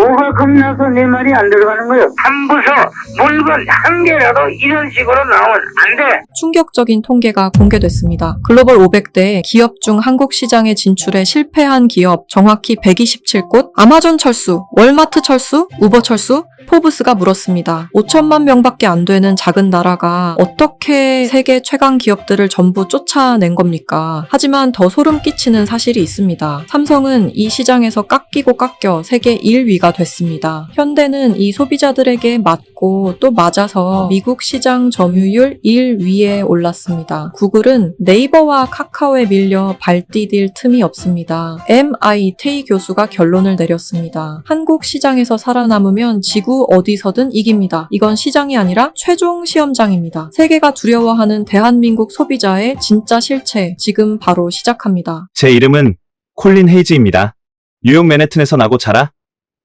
뭐가 겁나서 내 말이 안 들어가는 거예요. 한 부서 물건 한 개라도 이런 식으로 나오면 안 돼. 충격적인 통계가 공개됐습니다. 글로벌 500대 기업 중 한국 시장에 진출에 실패한 기업 정확히 127곳, 아마존 철수, 월마트 철수, 우버 철수, 포브스가 물었습니다. 5천만 명밖에 안 되는 작은 나라가 어떻게 세계 최강 기업들을 전부 쫓아낸 겁니까? 하지만 더 소름 끼치는 사실이 있습니다. 삼성은 이 시장에서 깎이고 깎여 세계 1위가 됐습니다. 현대는 이 소비자들에게 맞고 또 맞아서 미국 시장 점유율 1위에 올랐습니다. 구글은 네이버와 카카오에 밀려 발디딜 틈이 없습니다. MIT 교수가 결론을 내렸습니다. 한국 시장에서 살아남으면 지구 어디서든 이깁니다. 이건 시장이 아니라 최종 시험장입니다. 세계가 두려워하는 대한민국 소비자의 진짜 실체, 지금 바로 시작합니다. 제 이름은 콜린 헤이즈입니다. 뉴욕 맨해튼에서 나고 자라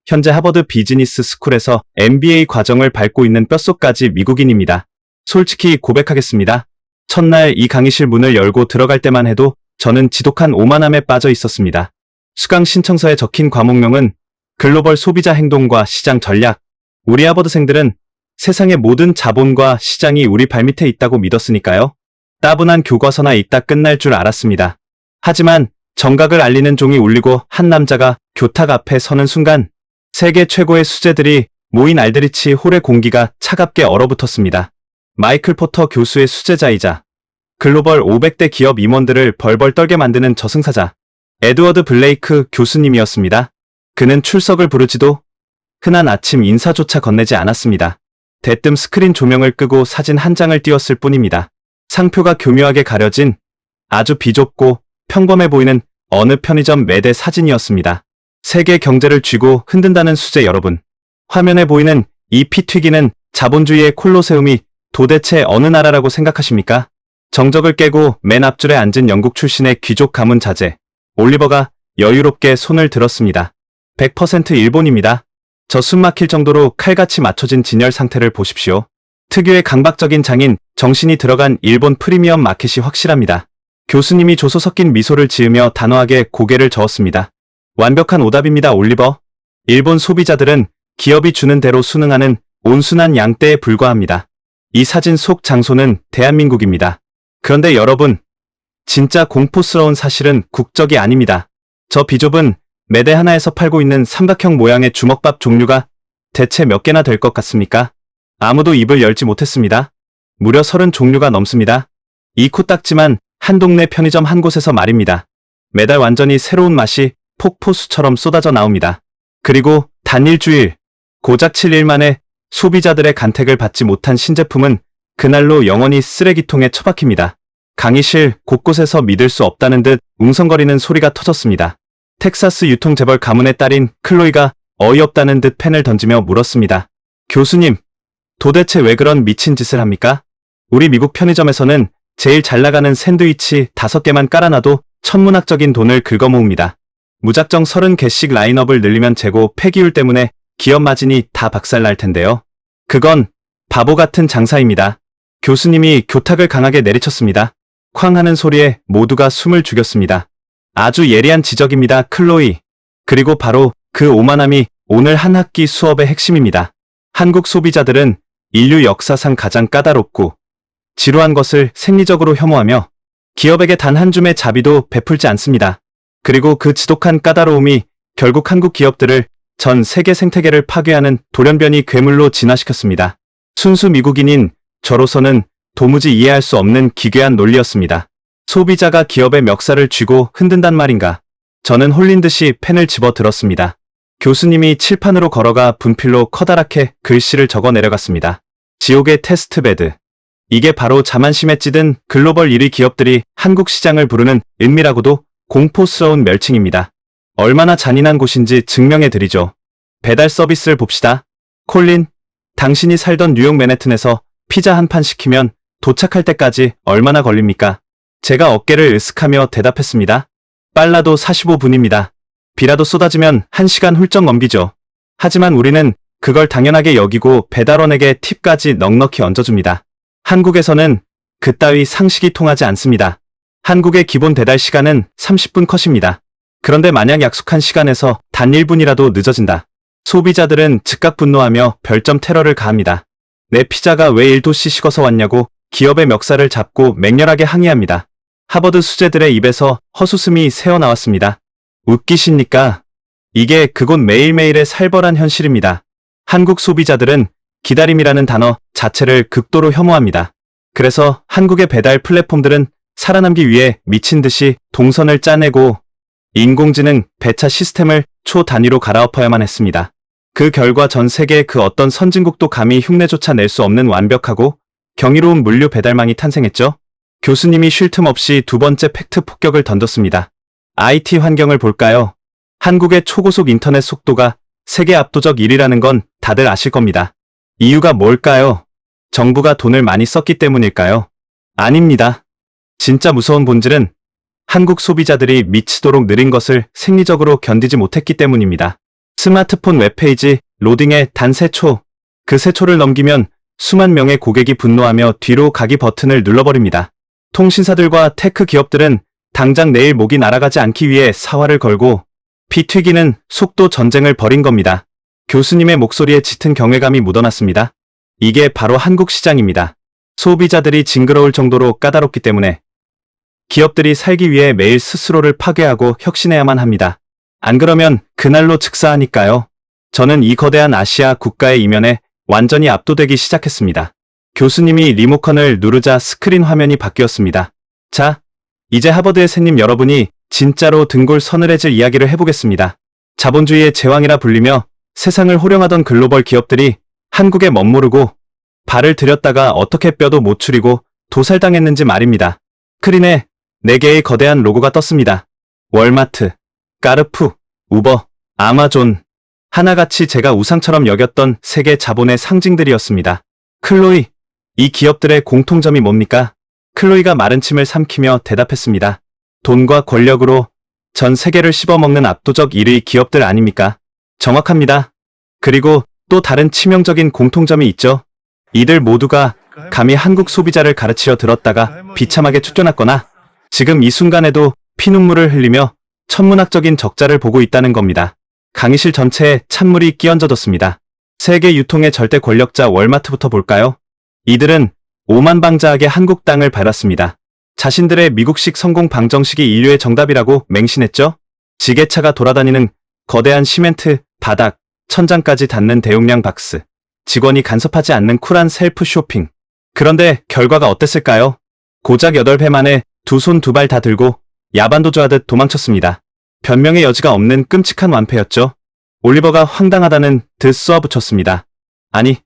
현재 하버드 비즈니스 스쿨에서 MBA 과정을 밟고 있는 뼛속까지 미국인입니다. 솔직히 고백하겠습니다. 첫날 이 강의실 문을 열고 들어갈 때만 해도 저는 지독한 오만함에 빠져 있었습니다. 수강 신청서에 적힌 과목명은 글로벌 소비자 행동과 시장 전략. 우리 하버드생들은 세상의 모든 자본과 시장이 우리 발밑에 있다고 믿었으니까요. 따분한 교과서나 읽다 끝날 줄 알았습니다. 하지만 정각을 알리는 종이 울리고 한 남자가 교탁 앞에 서는 순간 세계 최고의 수재들이 모인 알드리치 홀의 공기가 차갑게 얼어붙었습니다. 마이클 포터 교수의 수제자이자 글로벌 500대 기업 임원들을 벌벌 떨게 만드는 저승사자 에드워드 블레이크 교수님이었습니다. 그는 출석을 부르지도 흔한 아침 인사조차 건네지 않았습니다. 대뜸 스크린 조명을 끄고 사진 한 장을 띄웠을 뿐입니다. 상표가 교묘하게 가려진 아주 비좁고 평범해 보이는 어느 편의점 매대 사진이었습니다. 세계 경제를 쥐고 흔든다는 수제 여러분. 화면에 보이는 이 피 튀기는 자본주의의 콜로세움이 도대체 어느 나라라고 생각하십니까? 정적을 깨고 맨 앞줄에 앉은 영국 출신의 귀족 가문 자제 올리버가 여유롭게 손을 들었습니다. 100% 일본입니다. 저 숨막힐 정도로 칼같이 맞춰진 진열 상태를 보십시오. 특유의 강박적인 장인, 정신이 들어간 일본 프리미엄 마켓이 확실합니다. 교수님이 조소 섞인 미소를 지으며 단호하게 고개를 저었습니다. 완벽한 오답입니다, 올리버. 일본 소비자들은 기업이 주는 대로 순응하는 온순한 양떼에 불과합니다. 이 사진 속 장소는 대한민국입니다. 그런데 여러분, 진짜 공포스러운 사실은 국적이 아닙니다. 저 비좁은 매대 하나에서 팔고 있는 삼각형 모양의 주먹밥 종류가 대체 몇 개나 될 것 같습니까? 아무도 입을 열지 못했습니다. 무려 30 종류가 넘습니다. 이 코딱지만 한 동네 편의점 한 곳에서 말입니다. 매달 완전히 새로운 맛이 폭포수처럼 쏟아져 나옵니다. 그리고 단 일주일, 고작 7일 만에 소비자들의 간택을 받지 못한 신제품은 그날로 영원히 쓰레기통에 처박힙니다. 강의실 곳곳에서 믿을 수 없다는 듯 웅성거리는 소리가 터졌습니다. 텍사스 유통재벌 가문의 딸인 클로이가 어이없다는 듯 펜을 던지며 물었습니다. 교수님, 도대체 왜 그런 미친 짓을 합니까? 우리 미국 편의점에서는 제일 잘 나가는 샌드위치 5개만 깔아놔도 천문학적인 돈을 긁어모읍니다. 무작정 30개씩 라인업을 늘리면 재고 폐기율 때문에 기업 마진이 다 박살날 텐데요. 그건 바보 같은 장사입니다. 교수님이 교탁을 강하게 내리쳤습니다. 쾅 하는 소리에 모두가 숨을 죽였습니다. 아주 예리한 지적입니다, 클로이. 그리고 바로 그 오만함이 오늘 한 학기 수업의 핵심입니다. 한국 소비자들은 인류 역사상 가장 까다롭고 지루한 것을 생리적으로 혐오하며 기업에게 단 한 줌의 자비도 베풀지 않습니다. 그리고 그 지독한 까다로움이 결국 한국 기업들을 전 세계 생태계를 파괴하는 돌연변이 괴물로 진화시켰습니다. 순수 미국인인 저로서는 도무지 이해할 수 없는 기괴한 논리였습니다. 소비자가 기업의 멱살을 쥐고 흔든단 말인가. 저는 홀린 듯이 펜을 집어 들었습니다. 교수님이 칠판으로 걸어가 분필로 커다랗게 글씨를 적어 내려갔습니다. 지옥의 테스트베드. 이게 바로 자만심에 찌든 글로벌 1위 기업들이 한국 시장을 부르는 은밀하고도 공포스러운 멸칭입니다. 얼마나 잔인한 곳인지 증명해드리죠. 배달 서비스를 봅시다. 콜린, 당신이 살던 뉴욕 맨해튼에서 피자 한 판 시키면 도착할 때까지 얼마나 걸립니까? 제가 어깨를 으쓱하며 대답했습니다. 빨라도 45분입니다. 비라도 쏟아지면 1시간 훌쩍 넘기죠. 하지만 우리는 그걸 당연하게 여기고 배달원에게 팁까지 넉넉히 얹어줍니다. 한국에서는 그따위 상식이 통하지 않습니다. 한국의 기본 배달 시간은 30분 컷입니다. 그런데 만약 약속한 시간에서 단 1분이라도 늦어진다. 소비자들은 즉각 분노하며 별점 테러를 가합니다. 내 피자가 왜 1도씨 식어서 왔냐고 기업의 멱살을 잡고 맹렬하게 항의합니다. 하버드 수재들의 입에서 헛웃음이 새어나왔습니다. 웃기십니까? 이게 그곳 매일매일의 살벌한 현실입니다. 한국 소비자들은 기다림이라는 단어 자체를 극도로 혐오합니다. 그래서 한국의 배달 플랫폼들은 살아남기 위해 미친 듯이 동선을 짜내고 인공지능 배차 시스템을 초 단위로 갈아엎어야만 했습니다. 그 결과 전 세계의 그 어떤 선진국도 감히 흉내조차 낼 수 없는 완벽하고 경이로운 물류 배달망이 탄생했죠. 교수님이 쉴 틈 없이 두 번째 팩트 폭격을 던졌습니다. IT 환경을 볼까요? 한국의 초고속 인터넷 속도가 세계 압도적 1위라는 건 다들 아실 겁니다. 이유가 뭘까요? 정부가 돈을 많이 썼기 때문일까요? 아닙니다. 진짜 무서운 본질은 한국 소비자들이 미치도록 느린 것을 생리적으로 견디지 못했기 때문입니다. 스마트폰 웹페이지 로딩에 단 3초, 그 3초를 넘기면 수만 명의 고객이 분노하며 뒤로 가기 버튼을 눌러버립니다. 통신사들과 테크 기업들은 당장 내일 목이 날아가지 않기 위해 사활을 걸고 피 튀기는 속도 전쟁을 벌인 겁니다. 교수님의 목소리에 짙은 경외감이 묻어났습니다. 이게 바로 한국 시장입니다. 소비자들이 징그러울 정도로 까다롭기 때문에 기업들이 살기 위해 매일 스스로를 파괴하고 혁신해야만 합니다. 안 그러면 그날로 즉사하니까요. 저는 이 거대한 아시아 국가의 이면에 완전히 압도되기 시작했습니다. 교수님이 리모컨을 누르자 스크린 화면이 바뀌었습니다. 자, 이제 하버드의 새님 여러분이 진짜로 등골 서늘해질 이야기를 해보겠습니다. 자본주의의 제왕이라 불리며 세상을 호령하던 글로벌 기업들이 한국에 멋모르고 발을 들였다가 어떻게 뼈도 못 추리고 도살당했는지 말입니다. 스크린에 4개의 거대한 로고가 떴습니다. 월마트, 까르푸, 우버, 아마존. 하나같이 제가 우상처럼 여겼던 세계 자본의 상징들이었습니다. 클로이, 이 기업들의 공통점이 뭡니까? 클로이가 마른 침을 삼키며 대답했습니다. 돈과 권력으로 전 세계를 씹어먹는 압도적 1위 기업들 아닙니까? 정확합니다. 그리고 또 다른 치명적인 공통점이 있죠. 이들 모두가 감히 한국 소비자를 가르치려 들었다가 비참하게 쫓겨났거나 지금 이 순간에도 피눈물을 흘리며 천문학적인 적자를 보고 있다는 겁니다. 강의실 전체에 찬물이 끼얹어졌습니다. 세계 유통의 절대 권력자 월마트부터 볼까요? 이들은 오만방자하게 한국 땅을 밟았습니다. 자신들의 미국식 성공 방정식이 인류의 정답이라고 맹신했죠. 지게차가 돌아다니는 거대한 시멘트 바닥, 천장까지 닿는 대용량 박스, 직원이 간섭하지 않는 쿨한 셀프 쇼핑. 그런데 결과가 어땠을까요? 고작 8회 만에 두 손 두 발 다 들고 야반도주하듯 도망쳤습니다. 변명의 여지가 없는 끔찍한 완패였죠. 올리버가 황당하다는 듯 쏘아붙였습니다. 아니,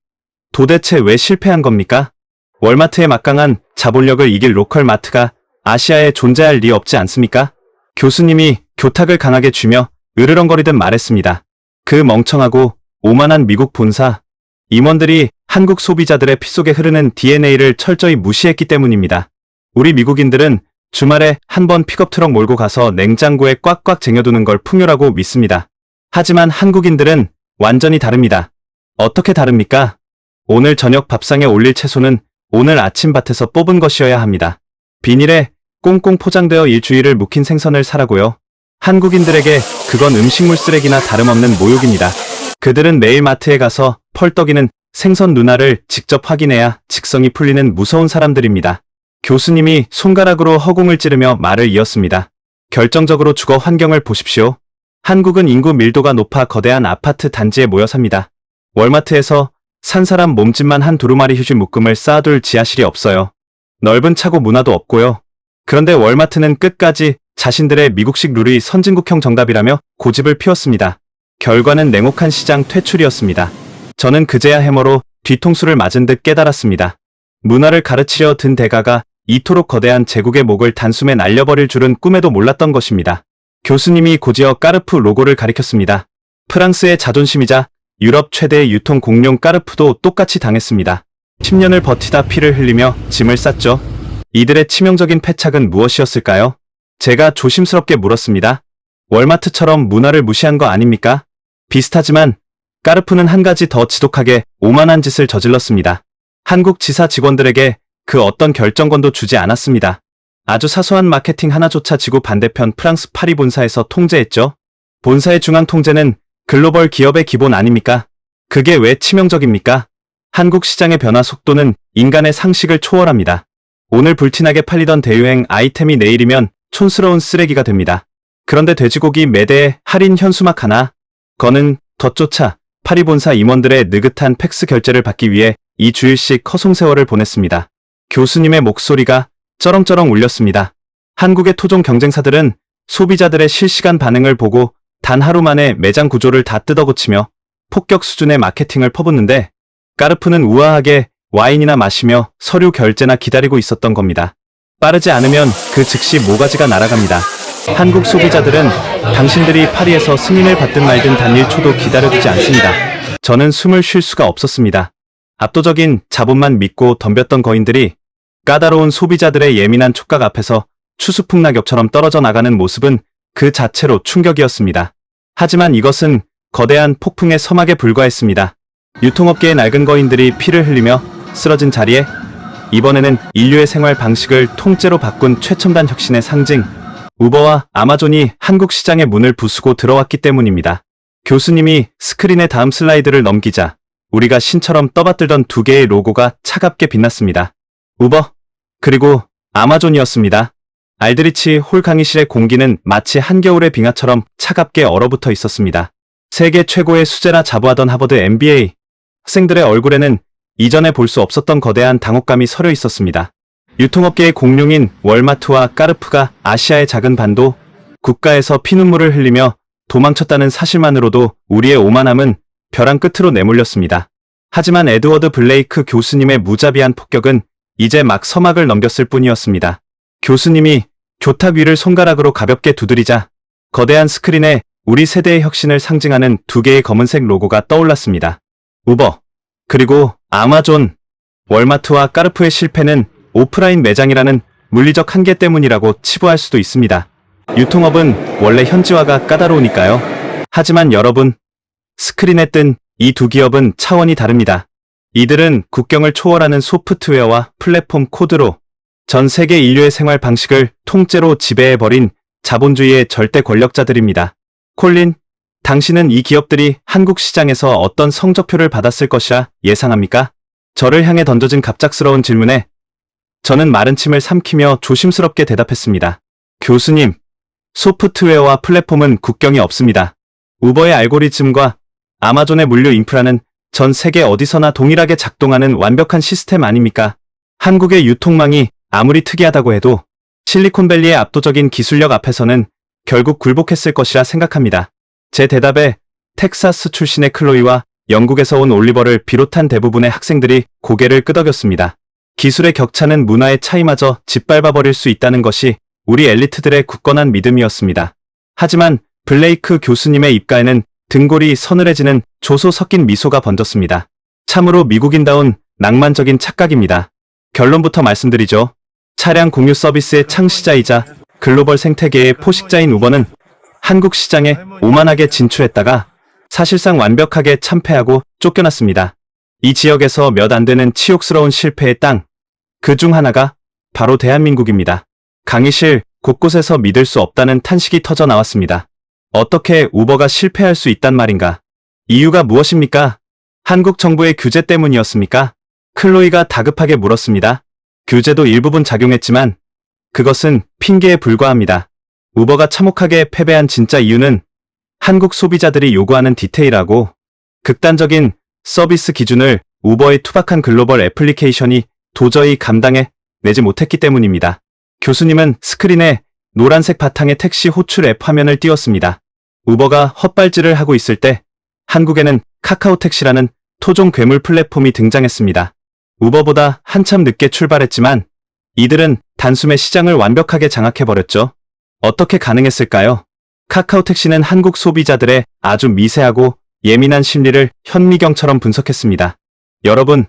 도대체 왜 실패한 겁니까? 월마트의 막강한 자본력을 이길 로컬 마트가 아시아에 존재할 리 없지 않습니까? 교수님이 교탁을 강하게 쥐며 으르렁거리듯 말했습니다. 그 멍청하고 오만한 미국 본사, 임원들이 한국 소비자들의 피 속에 흐르는 DNA를 철저히 무시했기 때문입니다. 우리 미국인들은 주말에 한번 픽업트럭 몰고 가서 냉장고에 꽉꽉 쟁여두는 걸 풍요라고 믿습니다. 하지만 한국인들은 완전히 다릅니다. 어떻게 다릅니까? 오늘 저녁 밥상에 올릴 채소는 오늘 아침 밭에서 뽑은 것이어야 합니다. 비닐에 꽁꽁 포장되어 일주일을 묵힌 생선을 사라고요. 한국인들에게 그건 음식물 쓰레기나 다름없는 모욕입니다. 그들은 매일 마트에 가서 펄떡이는 생선 누나를 직접 확인해야 직성이 풀리는 무서운 사람들입니다. 교수님이 손가락으로 허공을 찌르며 말을 이었습니다. 결정적으로 주거 환경을 보십시오. 한국은 인구 밀도가 높아 거대한 아파트 단지에 모여 삽니다. 월마트에서 산 사람 몸집만 한 두루마리 휴지 묶음을 쌓아둘 지하실이 없어요. 넓은 차고 문화도 없고요. 그런데 월마트는 끝까지 자신들의 미국식 룰이 선진국형 정답이라며 고집을 피웠습니다. 결과는 냉혹한 시장 퇴출이었습니다. 저는 그제야 해머로 뒤통수를 맞은 듯 깨달았습니다. 문화를 가르치려 든 대가가 이토록 거대한 제국의 목을 단숨에 날려버릴 줄은 꿈에도 몰랐던 것입니다. 교수님이 고지어 까르푸 로고를 가리켰습니다. 프랑스의 자존심이자 유럽 최대의 유통 공룡 까르푸도 똑같이 당했습니다. 10년을 버티다 피를 흘리며 짐을 쌌죠. 이들의 치명적인 패착은 무엇이었을까요? 제가 조심스럽게 물었습니다. 월마트처럼 문화를 무시한 거 아닙니까? 비슷하지만 까르푸는 한 가지 더 지독하게 오만한 짓을 저질렀습니다. 한국 지사 직원들에게 그 어떤 결정권도 주지 않았습니다. 아주 사소한 마케팅 하나조차 지구 반대편 프랑스 파리 본사에서 통제했죠. 본사의 중앙 통제는 글로벌 기업의 기본 아닙니까? 그게 왜 치명적입니까? 한국 시장의 변화 속도는 인간의 상식을 초월합니다. 오늘 불티나게 팔리던 대유행 아이템이 내일이면 촌스러운 쓰레기가 됩니다. 그런데 돼지고기 매대에 할인 현수막 하나 거는 덧조차 파리본사 임원들의 느긋한 팩스 결제를 받기 위해 2주일씩 허송세월을 보냈습니다. 교수님의 목소리가 쩌렁쩌렁 울렸습니다. 한국의 토종 경쟁사들은 소비자들의 실시간 반응을 보고 단 하루 만에 매장 구조를 다 뜯어고치며 폭격 수준의 마케팅을 퍼붓는데 까르푸는 우아하게 와인이나 마시며 서류 결제나 기다리고 있었던 겁니다. 빠르지 않으면 그 즉시 모가지가 날아갑니다. 한국 소비자들은 당신들이 파리에서 승인을 받든 말든 단 1초도 기다려주지 않습니다. 저는 숨을 쉴 수가 없었습니다. 압도적인 자본만 믿고 덤볐던 거인들이 까다로운 소비자들의 예민한 촉각 앞에서 추수풍낙엽처럼 떨어져 나가는 모습은 그 자체로 충격이었습니다. 하지만 이것은 거대한 폭풍의 서막에 불과했습니다. 유통업계의 낡은 거인들이 피를 흘리며 쓰러진 자리에 이번에는 인류의 생활 방식을 통째로 바꾼 최첨단 혁신의 상징 우버와 아마존이 한국 시장의 문을 부수고 들어왔기 때문입니다. 교수님이 스크린의 다음 슬라이드를 넘기자 우리가 신처럼 떠받들던 두 개의 로고가 차갑게 빛났습니다. 우버 그리고 아마존이었습니다. 알드리치 홀 강의실의 공기는 마치 한겨울의 빙하처럼 차갑게 얼어붙어 있었습니다. 세계 최고의 수재라 자부하던 하버드 MBA 학생들의 얼굴에는 이전에 볼 수 없었던 거대한 당혹감이 서려 있었습니다. 유통업계의 공룡인 월마트와 까르푸가 아시아의 작은 반도 국가에서 피눈물을 흘리며 도망쳤다는 사실만으로도 우리의 오만함은 벼랑 끝으로 내몰렸습니다. 하지만 에드워드 블레이크 교수님의 무자비한 폭격은 이제 막 서막을 넘겼을 뿐이었습니다. 교수님이 교탁 위를 손가락으로 가볍게 두드리자 거대한 스크린에 우리 세대의 혁신을 상징하는 두 개의 검은색 로고가 떠올랐습니다. 우버, 그리고 아마존, 월마트와 까르푸의 실패는 오프라인 매장이라는 물리적 한계 때문이라고 치부할 수도 있습니다. 유통업은 원래 현지화가 까다로우니까요. 하지만 여러분, 스크린에 뜬 이 두 기업은 차원이 다릅니다. 이들은 국경을 초월하는 소프트웨어와 플랫폼 코드로 전 세계 인류의 생활 방식을 통째로 지배해버린 자본주의의 절대 권력자들입니다. 콜린, 당신은 이 기업들이 한국 시장에서 어떤 성적표를 받았을 것이라 예상합니까? 저를 향해 던져진 갑작스러운 질문에 저는 마른 침을 삼키며 조심스럽게 대답했습니다. 교수님, 소프트웨어와 플랫폼은 국경이 없습니다. 우버의 알고리즘과 아마존의 물류 인프라는 전 세계 어디서나 동일하게 작동하는 완벽한 시스템 아닙니까? 한국의 유통망이 아무리 특이하다고 해도 실리콘밸리의 압도적인 기술력 앞에서는 결국 굴복했을 것이라 생각합니다. 제 대답에 텍사스 출신의 클로이와 영국에서 온 올리버를 비롯한 대부분의 학생들이 고개를 끄덕였습니다. 기술의 격차는 문화의 차이마저 짓밟아버릴 수 있다는 것이 우리 엘리트들의 굳건한 믿음이었습니다. 하지만 블레이크 교수님의 입가에는 등골이 서늘해지는 조소 섞인 미소가 번졌습니다. 참으로 미국인다운 낭만적인 착각입니다. 결론부터 말씀드리죠. 차량 공유 서비스의 창시자이자 글로벌 생태계의 포식자인 우버는 한국 시장에 오만하게 진출했다가 사실상 완벽하게 참패하고 쫓겨났습니다. 이 지역에서 몇 안 되는 치욕스러운 실패의 땅, 그 중 하나가 바로 대한민국입니다. 강의실 곳곳에서 믿을 수 없다는 탄식이 터져 나왔습니다. 어떻게 우버가 실패할 수 있단 말인가? 이유가 무엇입니까? 한국 정부의 규제 때문이었습니까? 클로이가 다급하게 물었습니다. 규제도 일부분 작용했지만 그것은 핑계에 불과합니다. 우버가 참혹하게 패배한 진짜 이유는 한국 소비자들이 요구하는 디테일하고 극단적인 서비스 기준을 우버의 투박한 글로벌 애플리케이션이 도저히 감당해 내지 못했기 때문입니다. 교수님은 스크린에 노란색 바탕의 택시 호출 앱 화면을 띄웠습니다. 우버가 헛발질을 하고 있을 때 한국에는 카카오 택시라는 토종 괴물 플랫폼이 등장했습니다. 우버보다 한참 늦게 출발했지만 이들은 단숨에 시장을 완벽하게 장악해버렸죠. 어떻게 가능했을까요? 카카오 택시는 한국 소비자들의 아주 미세하고 예민한 심리를 현미경처럼 분석했습니다. 여러분,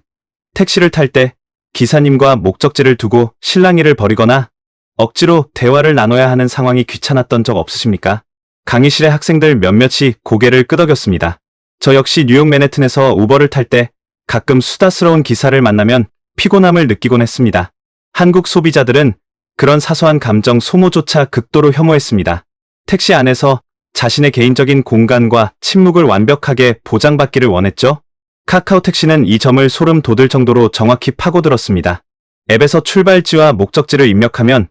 택시를 탈 때 기사님과 목적지를 두고 실랑이를 벌이거나 억지로 대화를 나눠야 하는 상황이 귀찮았던 적 없으십니까? 강의실의 학생들 몇몇이 고개를 끄덕였습니다. 저 역시 뉴욕 맨해튼에서 우버를 탈 때 가끔 수다스러운 기사를 만나면 피곤함을 느끼곤 했습니다. 한국 소비자들은 그런 사소한 감정 소모조차 극도로 혐오했습니다. 택시 안에서 자신의 개인적인 공간과 침묵을 완벽하게 보장받기를 원했죠. 카카오택시는 이 점을 소름 돋을 정도로 정확히 파고들었습니다. 앱에서 출발지와 목적지를 입력하면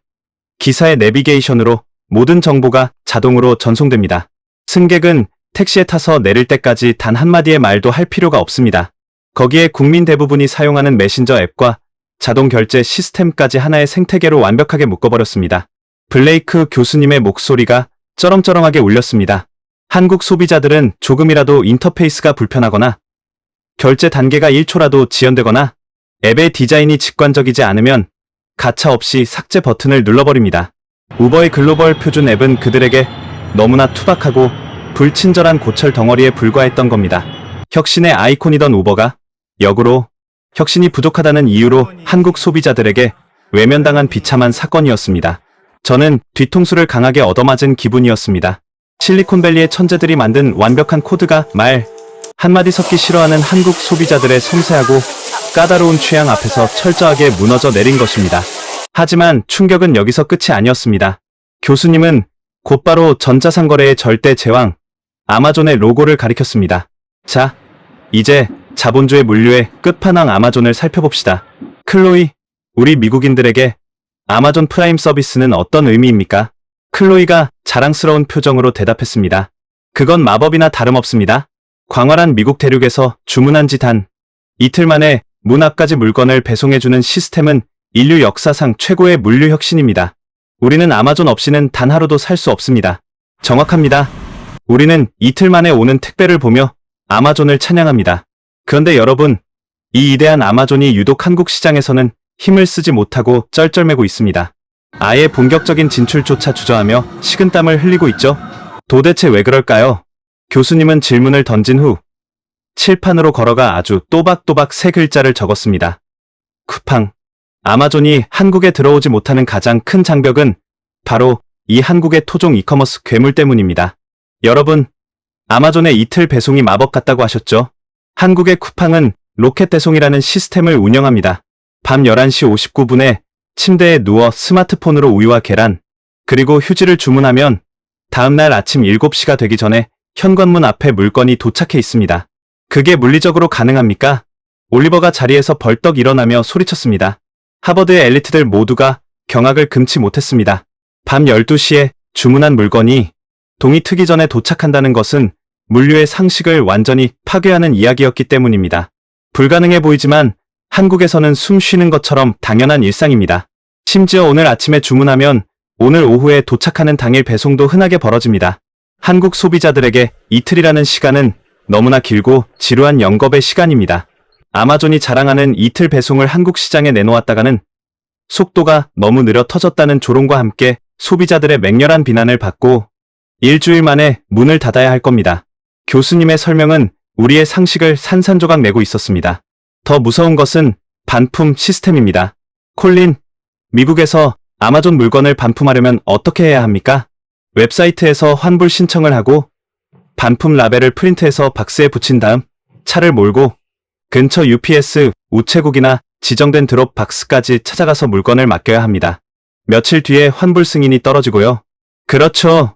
기사의 내비게이션으로 모든 정보가 자동으로 전송됩니다. 승객은 택시에 타서 내릴 때까지 단 한마디의 말도 할 필요가 없습니다. 거기에 국민 대부분이 사용하는 메신저 앱과 자동 결제 시스템까지 하나의 생태계로 완벽하게 묶어버렸습니다. 블레이크 교수님의 목소리가 쩌렁쩌렁하게 울렸습니다. 한국 소비자들은 조금이라도 인터페이스가 불편하거나 결제 단계가 1초라도 지연되거나 앱의 디자인이 직관적이지 않으면 가차없이 삭제 버튼을 눌러버립니다. 우버의 글로벌 표준 앱은 그들에게 너무나 투박하고 불친절한 고철 덩어리에 불과했던 겁니다. 혁신의 아이콘이던 우버가 역으로 혁신이 부족하다는 이유로 한국 소비자들에게 외면당한 비참한 사건이었습니다. 저는 뒤통수를 강하게 얻어맞은 기분이었습니다. 실리콘밸리의 천재들이 만든 완벽한 코드가 말 한마디 섞기 싫어하는 한국 소비자들의 섬세하고 까다로운 취향 앞에서 철저하게 무너져 내린 것입니다. 하지만 충격은 여기서 끝이 아니었습니다. 교수님은 곧바로 전자상거래의 절대 제왕, 아마존의 로고를 가리켰습니다. 자, 이제 자본주의 물류의 끝판왕 아마존을 살펴봅시다. 클로이, 우리 미국인들에게 아마존 프라임 서비스는 어떤 의미입니까? 클로이가 자랑스러운 표정으로 대답했습니다. 그건 마법이나 다름없습니다. 광활한 미국 대륙에서 주문한 지 단 이틀 만에 문 앞까지 물건을 배송해주는 시스템은 인류 역사상 최고의 물류 혁신입니다. 우리는 아마존 없이는 단 하루도 살 수 없습니다. 정확합니다. 우리는 이틀 만에 오는 택배를 보며 아마존을 찬양합니다. 그런데 여러분, 이 위대한 아마존이 유독 한국 시장에서는 힘을 쓰지 못하고 쩔쩔매고 있습니다. 아예 본격적인 진출조차 주저하며 식은땀을 흘리고 있죠. 도대체 왜 그럴까요? 교수님은 질문을 던진 후 칠판으로 걸어가 아주 또박또박 세 글자를 적었습니다. 쿠팡. 아마존이 한국에 들어오지 못하는 가장 큰 장벽은 바로 이 한국의 토종 이커머스 괴물 때문입니다. 여러분, 아마존의 이틀 배송이 마법 같다고 하셨죠? 한국의 쿠팡은 로켓 배송이라는 시스템을 운영합니다. 밤 11시 59분에 침대에 누워 스마트폰으로 우유와 계란, 그리고 휴지를 주문하면 다음날 아침 7시가 되기 전에 현관문 앞에 물건이 도착해 있습니다. 그게 물리적으로 가능합니까? 올리버가 자리에서 벌떡 일어나며 소리쳤습니다. 하버드의 엘리트들 모두가 경악을 금치 못했습니다. 밤 12시에 주문한 물건이 동이 트기 전에 도착한다는 것은 물류의 상식을 완전히 파괴하는 이야기였기 때문입니다. 불가능해 보이지만 한국에서는 숨 쉬는 것처럼 당연한 일상입니다. 심지어 오늘 아침에 주문하면 오늘 오후에 도착하는 당일 배송도 흔하게 벌어집니다. 한국 소비자들에게 이틀이라는 시간은 너무나 길고 지루한 영겁의 시간입니다. 아마존이 자랑하는 이틀 배송을 한국 시장에 내놓았다가는 속도가 너무 느려 터졌다는 조롱과 함께 소비자들의 맹렬한 비난을 받고 일주일 만에 문을 닫아야 할 겁니다. 교수님의 설명은 우리의 상식을 산산조각 내고 있었습니다. 더 무서운 것은 반품 시스템입니다. 콜린, 미국에서 아마존 물건을 반품하려면 어떻게 해야 합니까? 웹사이트에서 환불 신청을 하고 반품 라벨을 프린트해서 박스에 붙인 다음 차를 몰고 근처 UPS, 우체국이나 지정된 드롭 박스까지 찾아가서 물건을 맡겨야 합니다. 며칠 뒤에 환불 승인이 떨어지고요. 그렇죠.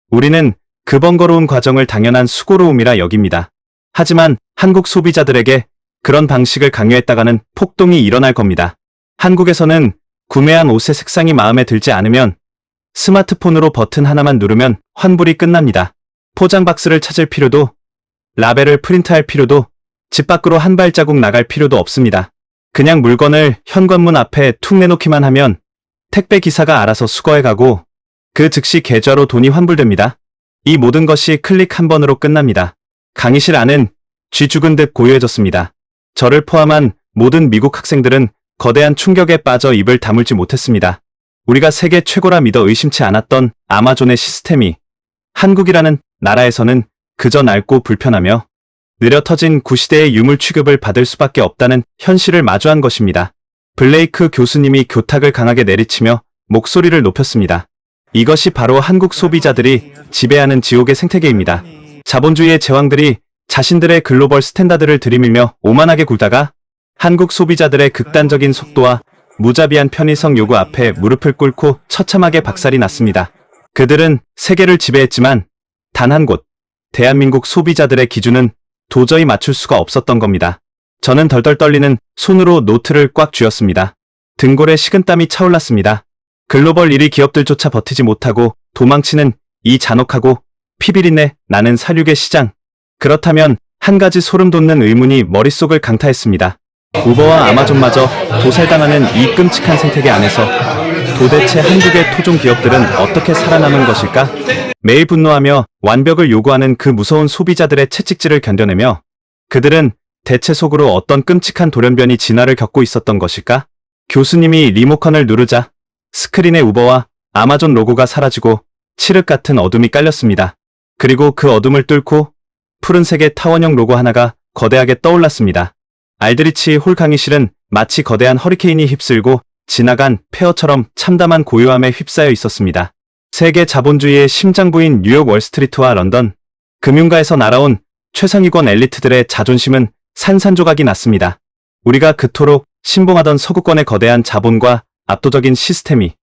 우리는 그 번거로운 과정을 당연한 수고로움이라 여깁니다. 하지만 한국 소비자들에게 그런 방식을 강요했다가는 폭동이 일어날 겁니다. 한국에서는 구매한 옷의 색상이 마음에 들지 않으면 스마트폰으로 버튼 하나만 누르면 환불이 끝납니다. 포장 박스를 찾을 필요도, 라벨을 프린트할 필요도, 집 밖으로 한 발자국 나갈 필요도 없습니다. 그냥 물건을 현관문 앞에 툭 내놓기만 하면 택배 기사가 알아서 수거해가고 그 즉시 계좌로 돈이 환불됩니다. 이 모든 것이 클릭 한 번으로 끝납니다. 강의실 안은 쥐 죽은 듯 고요해졌습니다. 저를 포함한 모든 미국 학생들은 거대한 충격에 빠져 입을 다물지 못했습니다. 우리가 세계 최고라 믿어 의심치 않았던 아마존의 시스템이 한국이라는 나라에서는 그저 낡고 불편하며 느려 터진 구시대의 유물 취급을 받을 수밖에 없다는 현실을 마주한 것입니다. 블레이크 교수님이 교탁을 강하게 내리치며 목소리를 높였습니다. 이것이 바로 한국 소비자들이 지배하는 지옥의 생태계입니다. 자본주의의 제왕들이 자신들의 글로벌 스탠다드를 들이밀며 오만하게 굴다가 한국 소비자들의 극단적인 속도와 무자비한 편의성 요구 앞에 무릎을 꿇고 처참하게 박살이 났습니다. 그들은 세계를 지배했지만 단 한 곳, 대한민국 소비자들의 기준은 도저히 맞출 수가 없었던 겁니다. 저는 덜덜 떨리는 손으로 노트를 꽉 쥐었습니다. 등골에 식은땀이 차올랐습니다. 글로벌 1위 기업들조차 버티지 못하고 도망치는 이 잔혹하고 피비린내 나는 사륙의 시장. 그렇다면 한 가지 소름 돋는 의문이 머릿속을 강타했습니다. 우버와 아마존마저 도살당하는 이 끔찍한 생태계 안에서 도대체 한국의 토종 기업들은 어떻게 살아남은 것일까? 매일 분노하며 완벽을 요구하는 그 무서운 소비자들의 채찍질을 견뎌내며 그들은 대체 속으로 어떤 끔찍한 돌연변이 진화를 겪고 있었던 것일까? 교수님이 리모컨을 누르자 스크린에 우버와 아마존 로고가 사라지고 칠흑 같은 어둠이 깔렸습니다. 그리고 그 어둠을 뚫고 푸른색의 타원형 로고 하나가 거대하게 떠올랐습니다. 알드리치 홀 강의실은 마치 거대한 허리케인이 휩쓸고 지나간 폐허처럼 참담한 고요함에 휩싸여 있었습니다. 세계 자본주의의 심장부인 뉴욕 월스트리트와 런던, 금융가에서 날아온 최상위권 엘리트들의 자존심은 산산조각이 났습니다. 우리가 그토록 신봉하던 서구권의 거대한 자본과 압도적인 시스템이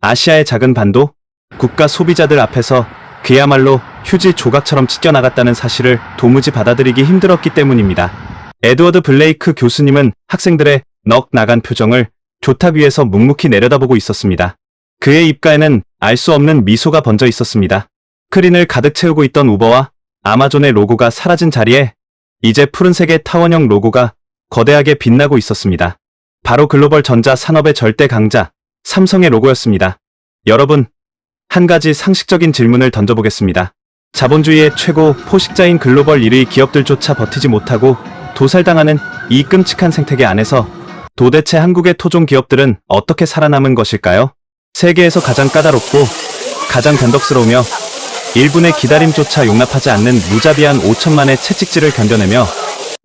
아시아의 작은 반도, 국가 소비자들 앞에서 그야말로 휴지 조각처럼 찢겨나갔다는 사실을 도무지 받아들이기 힘들었기 때문입니다. 에드워드 블레이크 교수님은 학생들의 넋 나간 표정을 교탁 위에서 묵묵히 내려다보고 있었습니다. 그의 입가에는 알 수 없는 미소가 번져 있었습니다. 스크린을 가득 채우고 있던 우버와 아마존의 로고가 사라진 자리에 이제 푸른색의 타원형 로고가 거대하게 빛나고 있었습니다. 바로 글로벌 전자 산업의 절대 강자, 삼성의 로고였습니다. 여러분, 한 가지 상식적인 질문을 던져보겠습니다. 자본주의의 최고 포식자인 글로벌 1위 기업들조차 버티지 못하고 도살당하는 이 끔찍한 생태계 안에서 도대체 한국의 토종 기업들은 어떻게 살아남은 것일까요? 세계에서 가장 까다롭고 가장 변덕스러우며 1분의 기다림조차 용납하지 않는 무자비한 5천만의 채찍질을 견뎌내며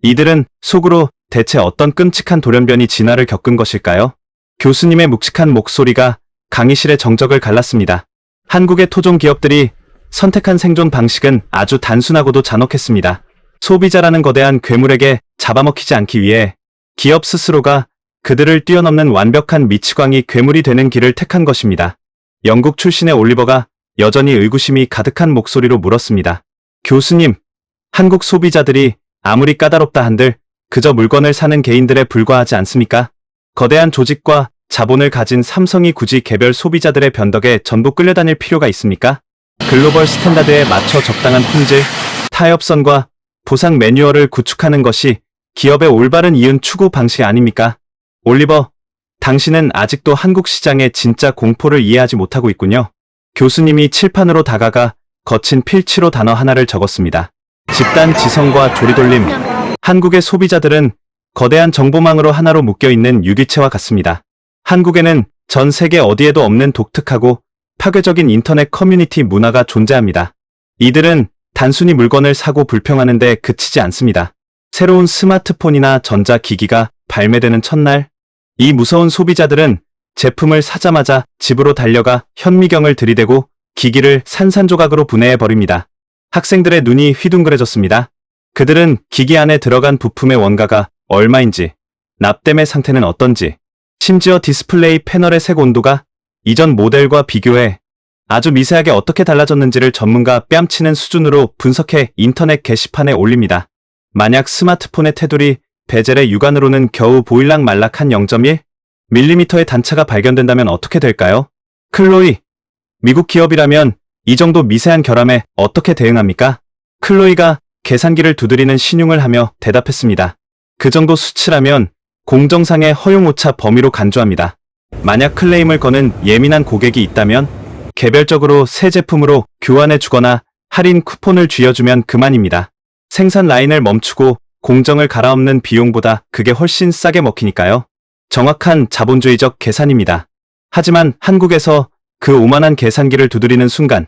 이들은 속으로 대체 어떤 끔찍한 돌연변이 진화를 겪은 것일까요? 교수님의 묵직한 목소리가 강의실의 정적을 갈랐습니다. 한국의 토종 기업들이 선택한 생존 방식은 아주 단순하고도 잔혹했습니다. 소비자라는 거대한 괴물에게 잡아먹히지 않기 위해 기업 스스로가 그들을 뛰어넘는 완벽한 미치광이 괴물이 되는 길을 택한 것입니다. 영국 출신의 올리버가 여전히 의구심이 가득한 목소리로 물었습니다. 교수님, 한국 소비자들이 아무리 까다롭다 한들 그저 물건을 사는 개인들에 불과하지 않습니까? 거대한 조직과 자본을 가진 삼성이 굳이 개별 소비자들의 변덕에 전부 끌려다닐 필요가 있습니까? 글로벌 스탠다드에 맞춰 적당한 품질, 타협선과 보상 매뉴얼을 구축하는 것이 기업의 올바른 이윤 추구 방식 아닙니까? 올리버, 당신은 아직도 한국 시장의 진짜 공포를 이해하지 못하고 있군요. 교수님이 칠판으로 다가가 거친 필치로 단어 하나를 적었습니다. 집단 지성과 조리돌림. 한국의 소비자들은 거대한 정보망으로 하나로 묶여있는 유기체와 같습니다. 한국에는 전 세계 어디에도 없는 독특하고 파괴적인 인터넷 커뮤니티 문화가 존재합니다. 이들은 단순히 물건을 사고 불평하는 데 그치지 않습니다. 새로운 스마트폰이나 전자기기가 발매되는 첫날, 이 무서운 소비자들은 제품을 사자마자 집으로 달려가 현미경을 들이대고 기기를 산산조각으로 분해해버립니다. 학생들의 눈이 휘둥그레졌습니다. 그들은 기기 안에 들어간 부품의 원가가 얼마인지, 납땜의 상태는 어떤지, 심지어 디스플레이 패널의 색 온도가 이전 모델과 비교해 아주 미세하게 어떻게 달라졌는지를 전문가 뺨치는 수준으로 분석해 인터넷 게시판에 올립니다. 만약 스마트폰의 테두리, 베젤의 육안으로는 겨우 보일락말락 한 0.1mm의 단차가 발견된다면 어떻게 될까요? 클로이, 미국 기업이라면 이 정도 미세한 결함에 어떻게 대응합니까? 클로이가 계산기를 두드리는 신용을 하며 대답했습니다. 그 정도 수치라면 공정상의 허용오차 범위로 간주합니다. 만약 클레임을 거는 예민한 고객이 있다면 개별적으로 새 제품으로 교환해 주거나 할인 쿠폰을 쥐어주면 그만입니다. 생산 라인을 멈추고 공정을 갈아엎는 비용보다 그게 훨씬 싸게 먹히니까요. 정확한 자본주의적 계산입니다. 하지만 한국에서 그 오만한 계산기를 두드리는 순간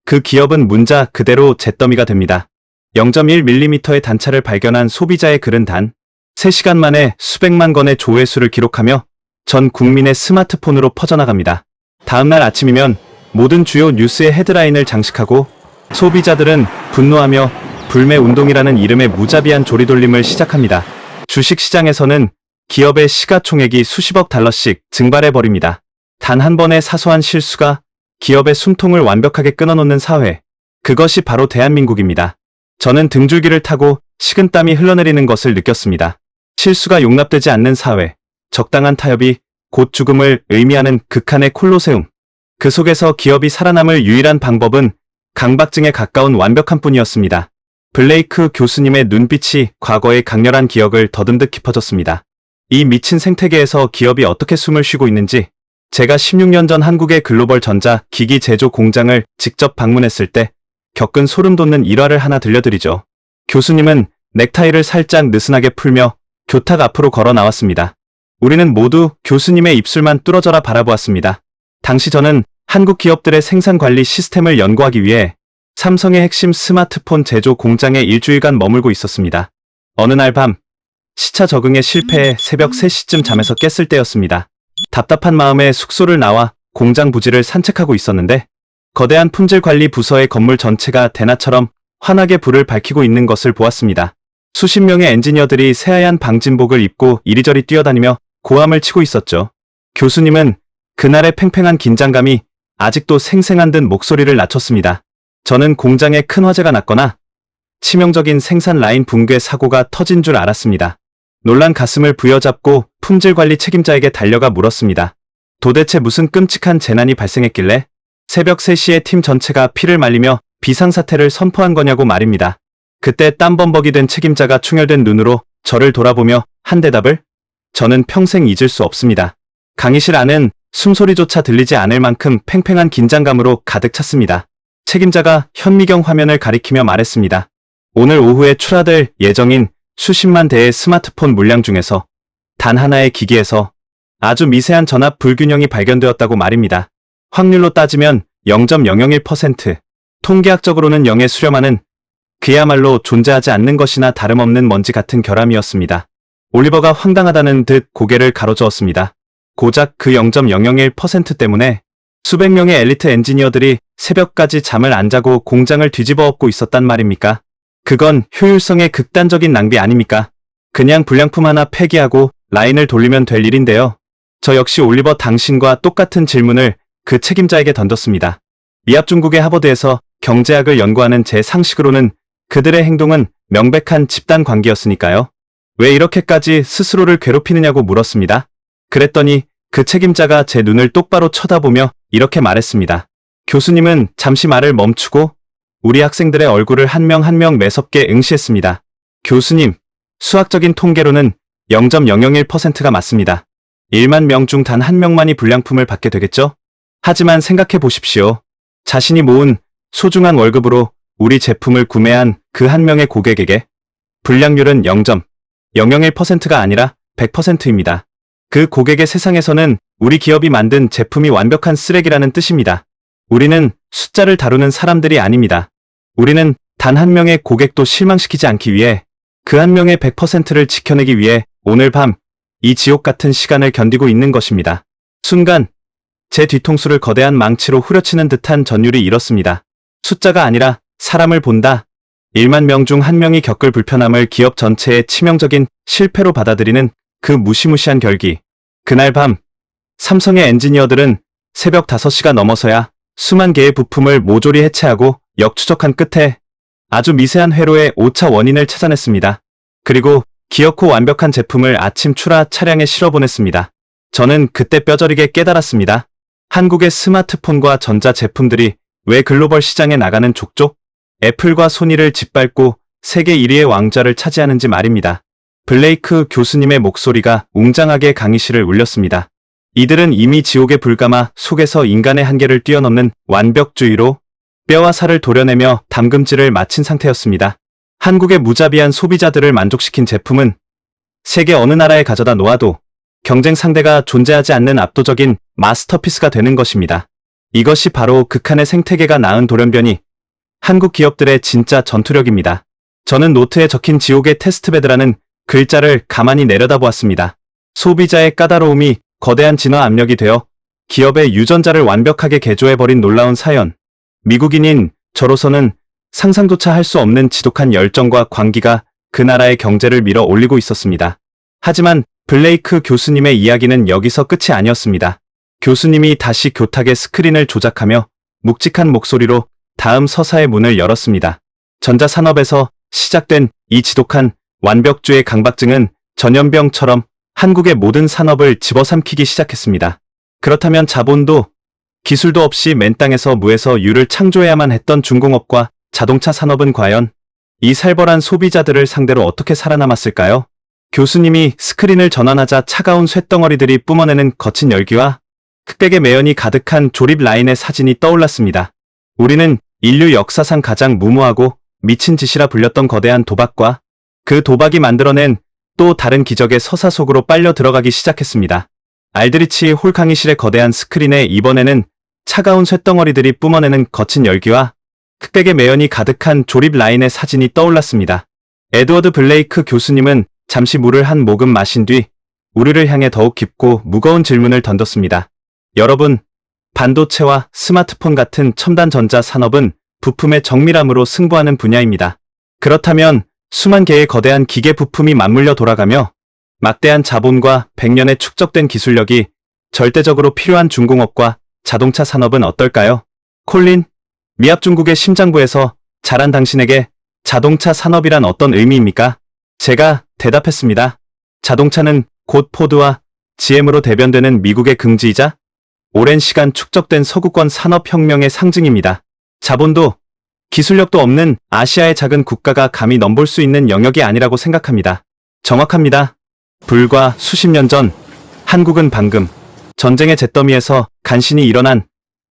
그 기업은 문자 그대로 잿더미가 됩니다. 0.1mm의 단차를 발견한 소비자의 글은 단 3시간 만에 수백만 건의 조회수를 기록하며 전 국민의 스마트폰으로 퍼져나갑니다. 다음날 아침이면 모든 주요 뉴스의 헤드라인을 장식하고 소비자들은 분노하며 불매운동이라는 이름의 무자비한 조리돌림을 시작합니다. 주식시장에서는 기업의 시가총액이 수십억 달러씩 증발해버립니다. 단 한 번의 사소한 실수가 기업의 숨통을 완벽하게 끊어놓는 사회. 그것이 바로 대한민국입니다. 저는 등줄기를 타고 식은땀이 흘러내리는 것을 느꼈습니다. 실수가 용납되지 않는 사회, 적당한 타협이 곧 죽음을 의미하는 극한의 콜로세움. 그 속에서 기업이 살아남을 유일한 방법은 강박증에 가까운 완벽한 뿐이었습니다. 블레이크 교수님의 눈빛이 과거의 강렬한 기억을 더듬듯 깊어졌습니다. 이 미친 생태계에서 기업이 어떻게 숨을 쉬고 있는지, 제가 16년 전 한국의 글로벌 전자 기기 제조 공장을 직접 방문했을 때 겪은 소름 돋는 일화를 하나 들려드리죠. 교수님은 넥타이를 살짝 느슨하게 풀며 교탁 앞으로 걸어 나왔습니다. 우리는 모두 교수님의 입술만 뚫어져라 바라보았습니다. 당시 저는 한국 기업들의 생산 관리 시스템을 연구하기 위해 삼성의 핵심 스마트폰 제조 공장에 일주일간 머물고 있었습니다. 어느 날 밤, 시차 적응에 실패해 새벽 3시쯤 잠에서 깼을 때였습니다. 답답한 마음에 숙소를 나와 공장 부지를 산책하고 있었는데 거대한 품질 관리 부서의 건물 전체가 대낮처럼 환하게 불을 밝히고 있는 것을 보았습니다. 수십 명의 엔지니어들이 새하얀 방진복을 입고 이리저리 뛰어다니며 고함을 치고 있었죠. 교수님은 그날의 팽팽한 긴장감이 아직도 생생한 듯 목소리를 낮췄습니다. 저는 공장에 큰 화재가 났거나 치명적인 생산 라인 붕괴 사고가 터진 줄 알았습니다. 놀란 가슴을 부여잡고 품질관리 책임자에게 달려가 물었습니다. 도대체 무슨 끔찍한 재난이 발생했길래 새벽 3시에 팀 전체가 피를 말리며 비상사태를 선포한 거냐고 말입니다. 그때 땀범벅이 된 책임자가 충혈된 눈으로 저를 돌아보며 한 대답을, 저는 평생 잊을 수 없습니다. 강의실 안은 숨소리조차 들리지 않을 만큼 팽팽한 긴장감으로 가득 찼습니다. 책임자가 현미경 화면을 가리키며 말했습니다. 오늘 오후에 출하될 예정인 수십만 대의 스마트폰 물량 중에서 단 하나의 기기에서 아주 미세한 전압 불균형이 발견되었다고 말입니다. 확률로 따지면 0.001%, 통계학적으로는 0에 수렴하는 그야말로 존재하지 않는 것이나 다름없는 먼지 같은 결함이었습니다. 올리버가 황당하다는 듯 고개를 가로저었습니다. 고작 그 0.001% 때문에 수백 명의 엘리트 엔지니어들이 새벽까지 잠을 안 자고 공장을 뒤집어 엎고 있었단 말입니까? 그건 효율성의 극단적인 낭비 아닙니까? 그냥 불량품 하나 폐기하고 라인을 돌리면 될 일인데요. 저 역시 올리버 당신과 똑같은 질문을 그 책임자에게 던졌습니다. 미합 중국의 하버드에서 경제학을 연구하는 제 상식으로는 그들의 행동은 명백한 집단 관계였으니까요. 왜 이렇게까지 스스로를 괴롭히느냐고 물었습니다. 그랬더니 그 책임자가 제 눈을 똑바로 쳐다보며 이렇게 말했습니다. 교수님은 잠시 말을 멈추고 우리 학생들의 얼굴을 한 명 한 명 매섭게 응시했습니다. 교수님, 수학적인 통계로는 0.001%가 맞습니다. 1만 명 중 단 한 명만이 불량품을 받게 되겠죠? 하지만 생각해 보십시오. 자신이 모은 소중한 월급으로 우리 제품을 구매한 그 한 명의 고객에게 불량률은 0.001%가 아니라 100%입니다. 그 고객의 세상에서는 우리 기업이 만든 제품이 완벽한 쓰레기라는 뜻입니다. 우리는 숫자를 다루는 사람들이 아닙니다. 우리는 단 한 명의 고객도 실망시키지 않기 위해 그 한 명의 100%를 지켜내기 위해 오늘 밤 이 지옥 같은 시간을 견디고 있는 것입니다. 순간 제 뒤통수를 거대한 망치로 후려치는 듯한 전율이 일었습니다. 숫자가 아니라 사람을 본다. 1만 명 중 한 명이 겪을 불편함을 기업 전체의 치명적인 실패로 받아들이는 그 무시무시한 결기. 그날 밤 삼성의 엔지니어들은 새벽 5시가 넘어서야 수만 개의 부품을 모조리 해체하고 역추적한 끝에 아주 미세한 회로의 오차 원인을 찾아냈습니다. 그리고 기어코 완벽한 제품을 아침 출하 차량에 실어보냈습니다. 저는 그때 뼈저리게 깨달았습니다. 한국의 스마트폰과 전자 제품들이 왜 글로벌 시장에 나가는 족족 애플과 소니를 짓밟고 세계 1위의 왕좌를 차지하는지 말입니다. 블레이크 교수님의 목소리가 웅장하게 강의실을 울렸습니다. 이들은 이미 지옥에 불감아 속에서 인간의 한계를 뛰어넘는 완벽주의로 뼈와 살을 도려내며 담금질을 마친 상태였습니다. 한국의 무자비한 소비자들을 만족시킨 제품은 세계 어느 나라에 가져다 놓아도 경쟁 상대가 존재하지 않는 압도적인 마스터피스가 되는 것입니다. 이것이 바로 극한의 생태계가 낳은 돌연변이 한국 기업들의 진짜 전투력입니다. 저는 노트에 적힌 지옥의 테스트베드라는 글자를 가만히 내려다보았습니다. 소비자의 까다로움이 거대한 진화 압력이 되어 기업의 유전자를 완벽하게 개조해버린 놀라운 사연. 미국인인 저로서는 상상조차 할 수 없는 지독한 열정과 광기가 그 나라의 경제를 밀어 올리고 있었습니다. 하지만 블레이크 교수님의 이야기는 여기서 끝이 아니었습니다. 교수님이 다시 교탁의 스크린을 조작하며 묵직한 목소리로 다음 서사의 문을 열었습니다. 전자산업에서 시작된 이 지독한 완벽주의 강박증은 전염병처럼 한국의 모든 산업을 집어삼키기 시작했습니다. 그렇다면 자본도 기술도 없이 맨 땅에서 무에서 유를 창조해야만 했던 중공업과 자동차 산업은 과연 이 살벌한 소비자들을 상대로 어떻게 살아남았을까요? 교수님이 스크린을 전환하자 차가운 쇳덩어리들이 뿜어내는 거친 열기와 흑백의 매연이 가득한 조립 라인의 사진이 떠올랐습니다. 우리는 인류 역사상 가장 무모하고 미친 짓이라 불렸던 거대한 도박과 그 도박이 만들어낸 또 다른 기적의 서사 속으로 빨려 들어가기 시작했습니다. 알드리치 홀 강의실의 거대한 스크린에 이번에는 차가운 쇳덩어리들이 뿜어내는 거친 열기와 흑백의 매연이 가득한 조립 라인의 사진이 떠올랐습니다. 에드워드 블레이크 교수님은 잠시 물을 한 모금 마신 뒤 우리를 향해 더욱 깊고 무거운 질문을 던졌습니다. 여러분, 반도체와 스마트폰 같은 첨단 전자 산업은 부품의 정밀함으로 승부하는 분야입니다. 그렇다면 수만 개의 거대한 기계 부품이 맞물려 돌아가며 막대한 자본과 100년의 축적된 기술력이 절대적으로 필요한 중공업과 자동차 산업은 어떨까요? 콜린, 미합 중국의 심장부에서 자란 당신에게 자동차 산업이란 어떤 의미입니까? 제가 대답했습니다. 자동차는 곧 포드와 GM으로 대변되는 미국의 긍지이자 오랜 시간 축적된 서구권 산업혁명의 상징입니다. 자본도 기술력도 없는 아시아의 작은 국가가 감히 넘볼 수 있는 영역이 아니라고 생각합니다. 정확합니다. 불과 수십 년 전 한국은 방금 전쟁의 잿더미에서 간신히 일어난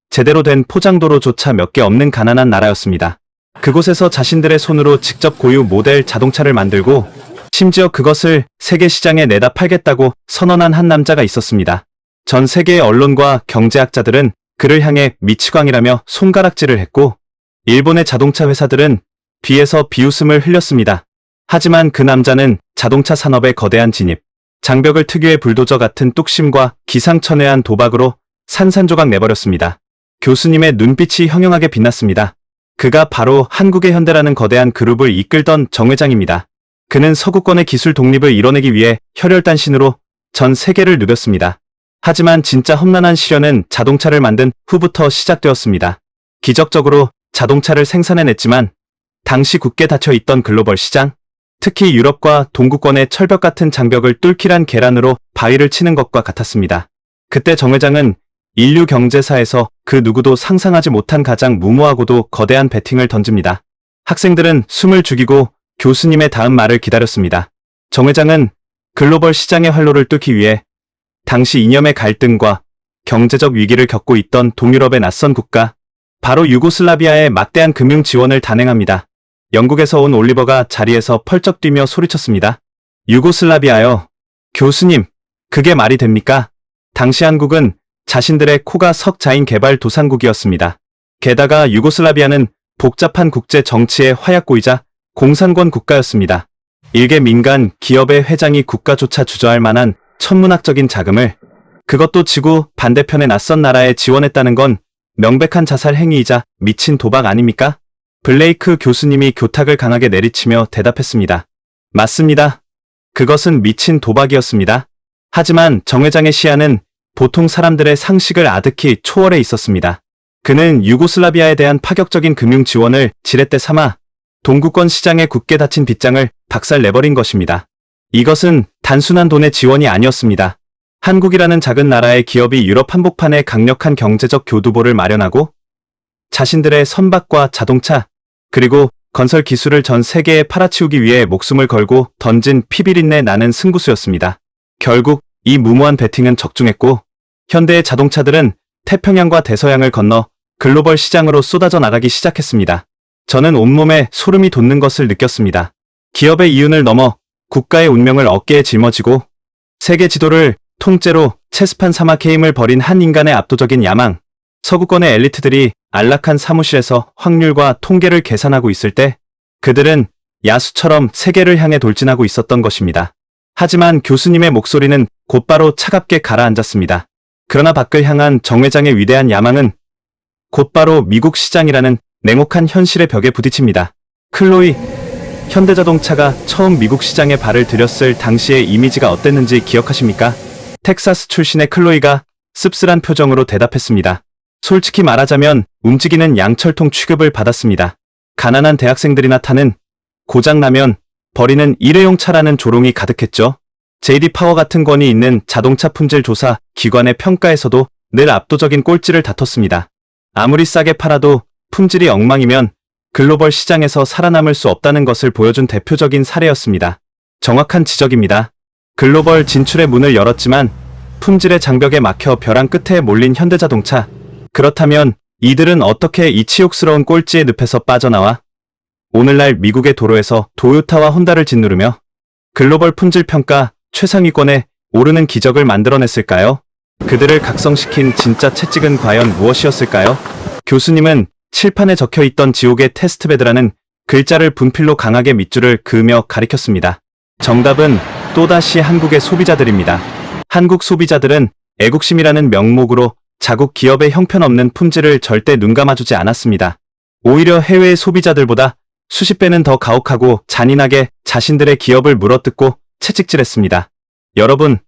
제대로 된 포장도로조차 몇 개 없는 가난한 나라였습니다. 그곳에서 자신들의 손으로 직접 고유 모델 자동차를 만들고 심지어 그것을 세계 시장에 내다 팔겠다고 선언한 한 남자가 있었습니다. 전 세계의 언론과 경제학자들은 그를 향해 미치광이라며 손가락질을 했고 일본의 자동차 회사들은 비에서 비웃음을 흘렸습니다. 하지만 그 남자는 자동차 산업의 거대한 진입, 장벽을 특유의 불도저 같은 뚝심과 기상천외한 도박으로 산산조각 내버렸습니다. 교수님의 눈빛이 형형하게 빛났습니다. 그가 바로 한국의 현대라는 거대한 그룹을 이끌던 정 회장입니다. 그는 서구권의 기술 독립을 이뤄내기 위해 혈혈단신으로 전 세계를 누볐습니다. 하지만 진짜 험난한 시련은 자동차를 만든 후부터 시작되었습니다. 기적적으로 자동차를 생산해냈지만 당시 굳게 닫혀있던 글로벌 시장, 특히 유럽과 동구권의 철벽 같은 장벽을 뚫기란 계란으로 바위를 치는 것과 같았습니다. 그때 정 회장은 인류 경제사에서 그 누구도 상상하지 못한 가장 무모하고도 거대한 배팅을 던집니다. 학생들은 숨을 죽이고 교수님의 다음 말을 기다렸습니다. 정 회장은 글로벌 시장의 활로를 뚫기 위해 당시 이념의 갈등과 경제적 위기를 겪고 있던 동유럽의 낯선 국가, 바로 유고슬라비아의 막대한 금융 지원을 단행합니다. 영국에서 온 올리버가 자리에서 펄쩍 뛰며 소리쳤습니다. 유고슬라비아요. 교수님, 그게 말이 됩니까? 당시 한국은 자신들의 코가 석자인 개발도상국이었습니다. 게다가 유고슬라비아는 복잡한 국제 정치의 화약고이자 공산권 국가였습니다. 일개 민간 기업의 회장이 국가조차 주저할 만한 천문학적인 자금을, 그것도 지구 반대편의 낯선 나라에 지원했다는 건 명백한 자살 행위이자 미친 도박 아닙니까? 블레이크 교수님이 교탁을 강하게 내리치며 대답했습니다. 맞습니다. 그것은 미친 도박이었습니다. 하지만 정 회장의 시야는 보통 사람들의 상식을 아득히 초월해 있었습니다. 그는 유고슬라비아에 대한 파격적인 금융 지원을 지렛대 삼아 동구권 시장에 굳게 닫힌 빗장을 박살내버린 것입니다. 이것은 단순한 돈의 지원이 아니었습니다. 한국이라는 작은 나라의 기업이 유럽 한복판에 강력한 경제적 교두보를 마련하고 자신들의 선박과 자동차, 그리고 건설 기술을 전 세계에 팔아치우기 위해 목숨을 걸고 던진 피비린내 나는 승부수였습니다. 결국 이 무모한 배팅은 적중했고 현대의 자동차들은 태평양과 대서양을 건너 글로벌 시장으로 쏟아져 나가기 시작했습니다. 저는 온몸에 소름이 돋는 것을 느꼈습니다. 기업의 이윤을 넘어 국가의 운명을 어깨에 짊어지고 세계 지도를 통째로 체스판 삼아 게임을 벌인 한 인간의 압도적인 야망, 서구권의 엘리트들이 안락한 사무실에서 확률과 통계를 계산하고 있을 때 그들은 야수처럼 세계를 향해 돌진하고 있었던 것입니다. 하지만 교수님의 목소리는 곧바로 차갑게 가라앉았습니다. 그러나 밖을 향한 정 회장의 위대한 야망은 곧바로 미국 시장이라는 냉혹한 현실의 벽에 부딪힙니다. 클로이, 현대자동차가 처음 미국 시장에 발을 들였을 당시의 이미지가 어땠는지 기억하십니까? 텍사스 출신의 클로이가 씁쓸한 표정으로 대답했습니다. 솔직히 말하자면 움직이는 양철통 취급을 받았습니다. 가난한 대학생들이나 타는 고장나면 버리는 일회용 차라는 조롱이 가득했죠. JD 파워 같은 권위 있는 자동차 품질 조사 기관의 평가에서도 늘 압도적인 꼴찌를 다퉜습니다. 아무리 싸게 팔아도 품질이 엉망이면 글로벌 시장에서 살아남을 수 없다는 것을 보여준 대표적인 사례였습니다. 정확한 지적입니다. 글로벌 진출의 문을 열었지만 품질의 장벽에 막혀 벼랑 끝에 몰린 현대자동차. 그렇다면 이들은 어떻게 이 치욕스러운 꼴찌의 늪에서 빠져나와 오늘날 미국의 도로에서 도요타와 혼다를 짓누르며 글로벌 품질 평가 최상위권에 오르는 기적을 만들어냈을까요? 그들을 각성시킨 진짜 채찍은 과연 무엇이었을까요? 교수님은 칠판에 적혀있던 지옥의 테스트베드라는 글자를 분필로 강하게 밑줄을 그으며 가리켰습니다. 정답은 또다시 한국의 소비자들입니다. 한국 소비자들은 애국심이라는 명목으로 자국 기업의 형편없는 품질을 절대 눈감아주지 않았습니다. 오히려 해외의 소비자들보다 수십 배는 더 가혹하고 잔인하게 자신들의 기업을 물어뜯고 채찍질했습니다. 여러분,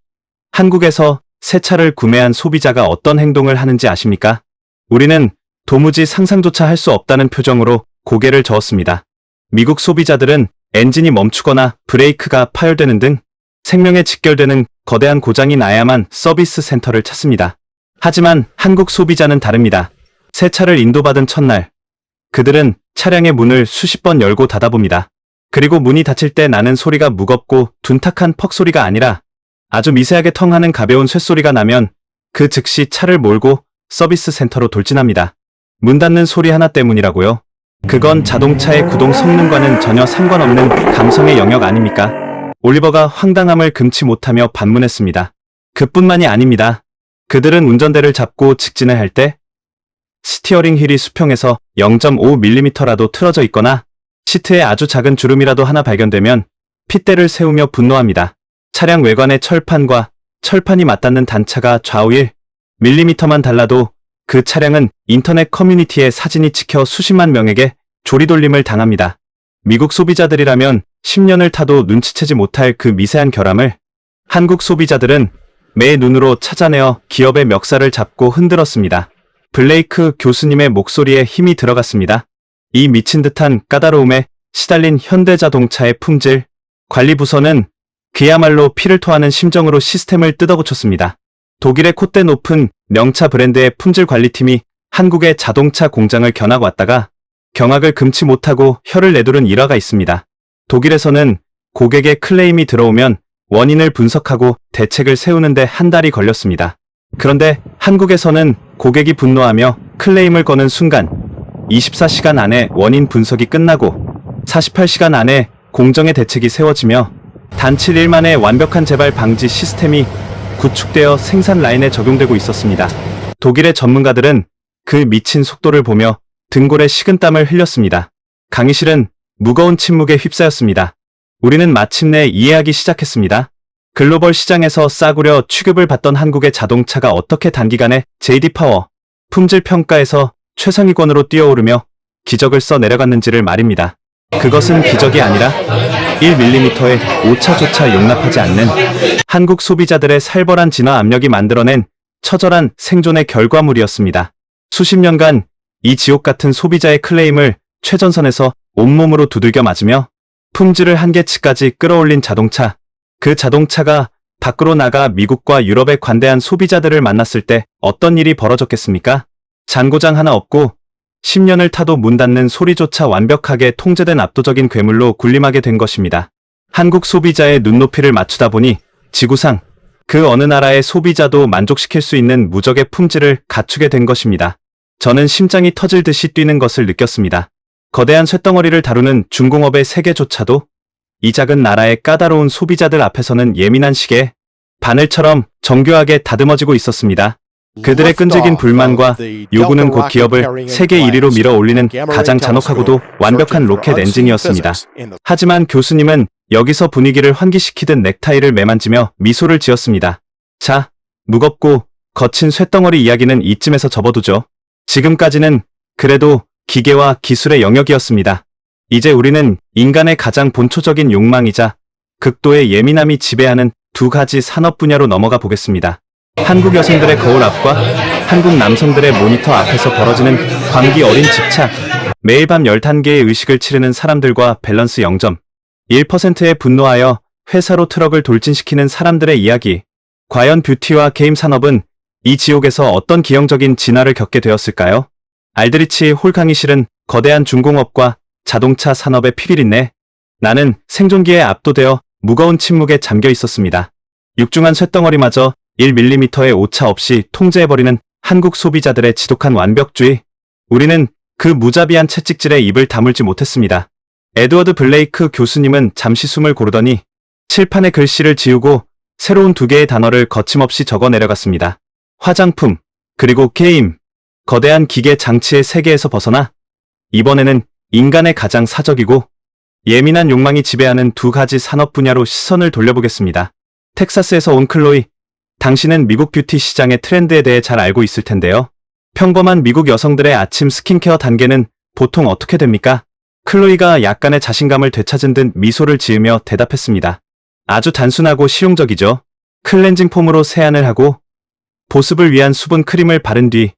한국에서 새 차를 구매한 소비자가 어떤 행동을 하는지 아십니까? 우리는 도무지 상상조차 할 수 없다는 표정으로 고개를 저었습니다. 미국 소비자들은 엔진이 멈추거나 브레이크가 파열되는 등 생명에 직결되는 거대한 고장이 나야만 서비스 센터를 찾습니다. 하지만 한국 소비자는 다릅니다. 새 차를 인도받은 첫날, 그들은 차량의 문을 수십 번 열고 닫아봅니다. 그리고 문이 닫힐 때 나는 소리가 무겁고 둔탁한 퍽 소리가 아니라 아주 미세하게 텅하는 가벼운 쇳소리가 나면 그 즉시 차를 몰고 서비스 센터로 돌진합니다. 문 닫는 소리 하나 때문이라고요? 그건 자동차의 구동 성능과는 전혀 상관없는 감성의 영역 아닙니까? 올리버가 황당함을 금치 못하며 반문했습니다. 그뿐만이 아닙니다. 그들은 운전대를 잡고 직진을 할 때 스티어링 휠이 수평에서 0.5mm라도 틀어져 있거나 시트에 아주 작은 주름이라도 하나 발견되면 핏대를 세우며 분노합니다. 차량 외관의 철판과 철판이 맞닿는 단차가 좌우 1mm만 달라도 그 차량은 인터넷 커뮤니티에 사진이 찍혀 수십만 명에게 조리돌림을 당합니다. 미국 소비자들이라면 10년을 타도 눈치채지 못할 그 미세한 결함을 한국 소비자들은 매 눈으로 찾아내어 기업의 멱살을 잡고 흔들었습니다. 블레이크 교수님의 목소리에 힘이 들어갔습니다. 이 미친 듯한 까다로움에 시달린 현대자동차의 품질 관리부서는 그야말로 피를 토하는 심정으로 시스템을 뜯어고쳤습니다. 독일의 콧대 높은 명차 브랜드의 품질 관리팀이 한국의 자동차 공장을 견학 왔다가 경악을 금치 못하고 혀를 내두른 일화가 있습니다. 독일에서는 고객의 클레임이 들어오면 원인을 분석하고 대책을 세우는데 한 달이 걸렸습니다. 그런데 한국에서는 고객이 분노하며 클레임을 거는 순간 24시간 안에 원인 분석이 끝나고 48시간 안에 공정의 대책이 세워지며 단 7일 만에 완벽한 재발 방지 시스템이 구축되어 생산 라인에 적용되고 있었습니다. 독일의 전문가들은 그 미친 속도를 보며 등골에 식은땀을 흘렸습니다. 강의실은 무거운 침묵에 휩싸였습니다. 우리는 마침내 이해하기 시작했습니다. 글로벌 시장에서 싸구려 취급을 받던 한국의 자동차가 어떻게 단기간에 JD 파워 품질 평가에서 최상위권으로 뛰어오르며 기적을 써 내려갔는지를 말입니다. 그것은 기적이 아니라 1mm의 오차조차 용납하지 않는 한국 소비자들의 살벌한 진화 압력이 만들어낸 처절한 생존의 결과물이었습니다. 수십 년간 이 지옥 같은 소비자의 클레임을 최전선에서 온몸으로 두들겨 맞으며 품질을 한계치까지 끌어올린 자동차. 그 자동차가 밖으로 나가 미국과 유럽의 관대한 소비자들을 만났을 때 어떤 일이 벌어졌겠습니까? 잔고장 하나 없고 10년을 타도 문 닫는 소리조차 완벽하게 통제된 압도적인 괴물로 군림하게 된 것입니다. 한국 소비자의 눈높이를 맞추다 보니 지구상 그 어느 나라의 소비자도 만족시킬 수 있는 무적의 품질을 갖추게 된 것입니다. 저는 심장이 터질 듯이 뛰는 것을 느꼈습니다. 거대한 쇳덩어리를 다루는 중공업의 세계조차도 이 작은 나라의 까다로운 소비자들 앞에서는 예민한 시계 바늘처럼 정교하게 다듬어지고 있었습니다. 그들의 끈질긴 불만과 요구는 곧 기업을 세계 1위로 밀어 올리는 가장 잔혹하고도 완벽한 로켓 엔진이었습니다. 하지만 교수님은 여기서 분위기를 환기시키듯 넥타이를 매만지며 미소를 지었습니다. 자, 무겁고 거친 쇳덩어리 이야기는 이쯤에서 접어두죠. 지금까지는 그래도 기계와 기술의 영역이었습니다. 이제 우리는 인간의 가장 본초적인 욕망이자 극도의 예민함이 지배하는 두 가지 산업 분야로 넘어가 보겠습니다. 한국 여성들의 거울 앞과 한국 남성들의 모니터 앞에서 벌어지는 광기 어린 집착. 매일 밤 11개의 의식을 치르는 사람들과 밸런스 0.1%에 분노하여 회사로 트럭을 돌진시키는 사람들의 이야기. 과연 뷰티와 게임 산업은 이 지옥에서 어떤 기형적인 진화를 겪게 되었을까요? 알드리치 홀강이실은 거대한 중공업과 자동차 산업의 피비린내. 나는 생존기에 압도되어 무거운 침묵에 잠겨 있었습니다. 육중한 쇳덩어리마저 1mm의 오차 없이 통제해버리는 한국 소비자들의 지독한 완벽주의. 우리는 그 무자비한 채찍질에 입을 다물지 못했습니다. 에드워드 블레이크 교수님은 잠시 숨을 고르더니 칠판에 글씨를 지우고 새로운 2개의 단어를 거침없이 적어 내려갔습니다. 화장품, 그리고 게임. 거대한 기계 장치의 세계에서 벗어나 이번에는 인간의 가장 사적이고 예민한 욕망이 지배하는 2가지 산업 분야로 시선을 돌려보겠습니다. 텍사스에서 온 클로이, 당신은 미국 뷰티 시장의 트렌드에 대해 잘 알고 있을 텐데요. 평범한 미국 여성들의 아침 스킨케어 단계는 보통 어떻게 됩니까? 클로이가 약간의 자신감을 되찾은 듯 미소를 지으며 대답했습니다. 아주 단순하고 실용적이죠. 클렌징 폼으로 세안을 하고 보습을 위한 수분 크림을 바른 뒤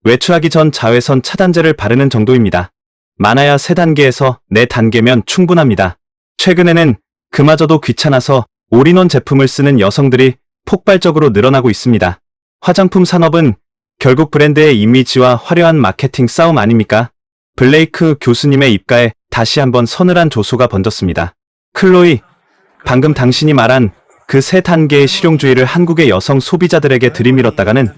외출하기 전 자외선 차단제를 바르는 정도입니다. 많아야 3단계에서 4단계면 충분합니다. 최근에는 그마저도 귀찮아서 올인원 제품을 쓰는 여성들이 폭발적으로 늘어나고 있습니다. 화장품 산업은 결국 브랜드의 이미지와 화려한 마케팅 싸움 아닙니까? 블레이크 교수님의 입가에 다시 한번 서늘한 조소가 번졌습니다. 클로이, 방금 당신이 말한 그 3단계의 실용주의를 한국의 여성 소비자들에게 들이밀었다가는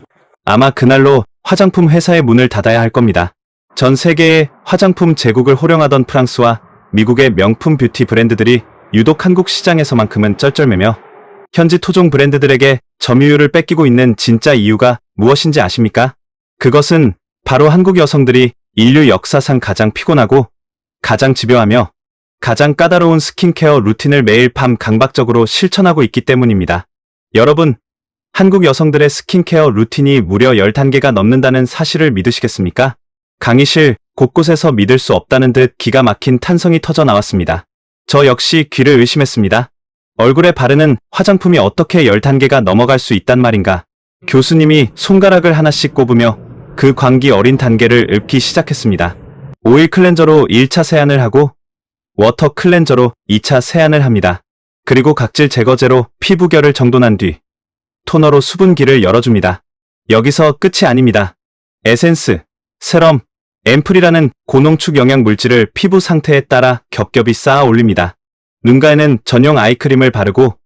아마 그날로 화장품 회사의 문을 닫아야 할 겁니다. 전 세계의 화장품 제국을 호령하던 프랑스와 미국의 명품 뷰티 브랜드들이 유독 한국 시장에서만큼은 쩔쩔매며 현지 토종 브랜드들에게 점유율을 뺏기고 있는 진짜 이유가 무엇인지 아십니까? 그것은 바로 한국 여성들이 인류 역사상 가장 피곤하고 가장 집요하며 가장 까다로운 스킨케어 루틴을 매일 밤 강박적으로 실천하고 있기 때문입니다. 여러분, 한국 여성들의 스킨케어 루틴이 무려 10단계가 넘는다는 사실을 믿으시겠습니까? 강의실 곳곳에서 믿을 수 없다는 듯 기가 막힌 탄성이 터져 나왔습니다. 저 역시 귀를 의심했습니다. 얼굴에 바르는 화장품이 어떻게 10단계가 넘어갈 수 있단 말인가? 교수님이 손가락을 하나씩 꼽으며 그 광기 어린 단계를 읊기 시작했습니다. 오일 클렌저로 1차 세안을 하고 워터 클렌저로 2차 세안을 합니다. 그리고 각질 제거제로 피부결을 정돈한 뒤 토너로 수분기를 열어줍니다. 여기서 끝이 아닙니다. 에센스, 세럼, 앰플이라는 고농축 영양 물질을 피부 상태에 따라 겹겹이 쌓아 올립니다. 눈가에는 전용 아이크림을 바르고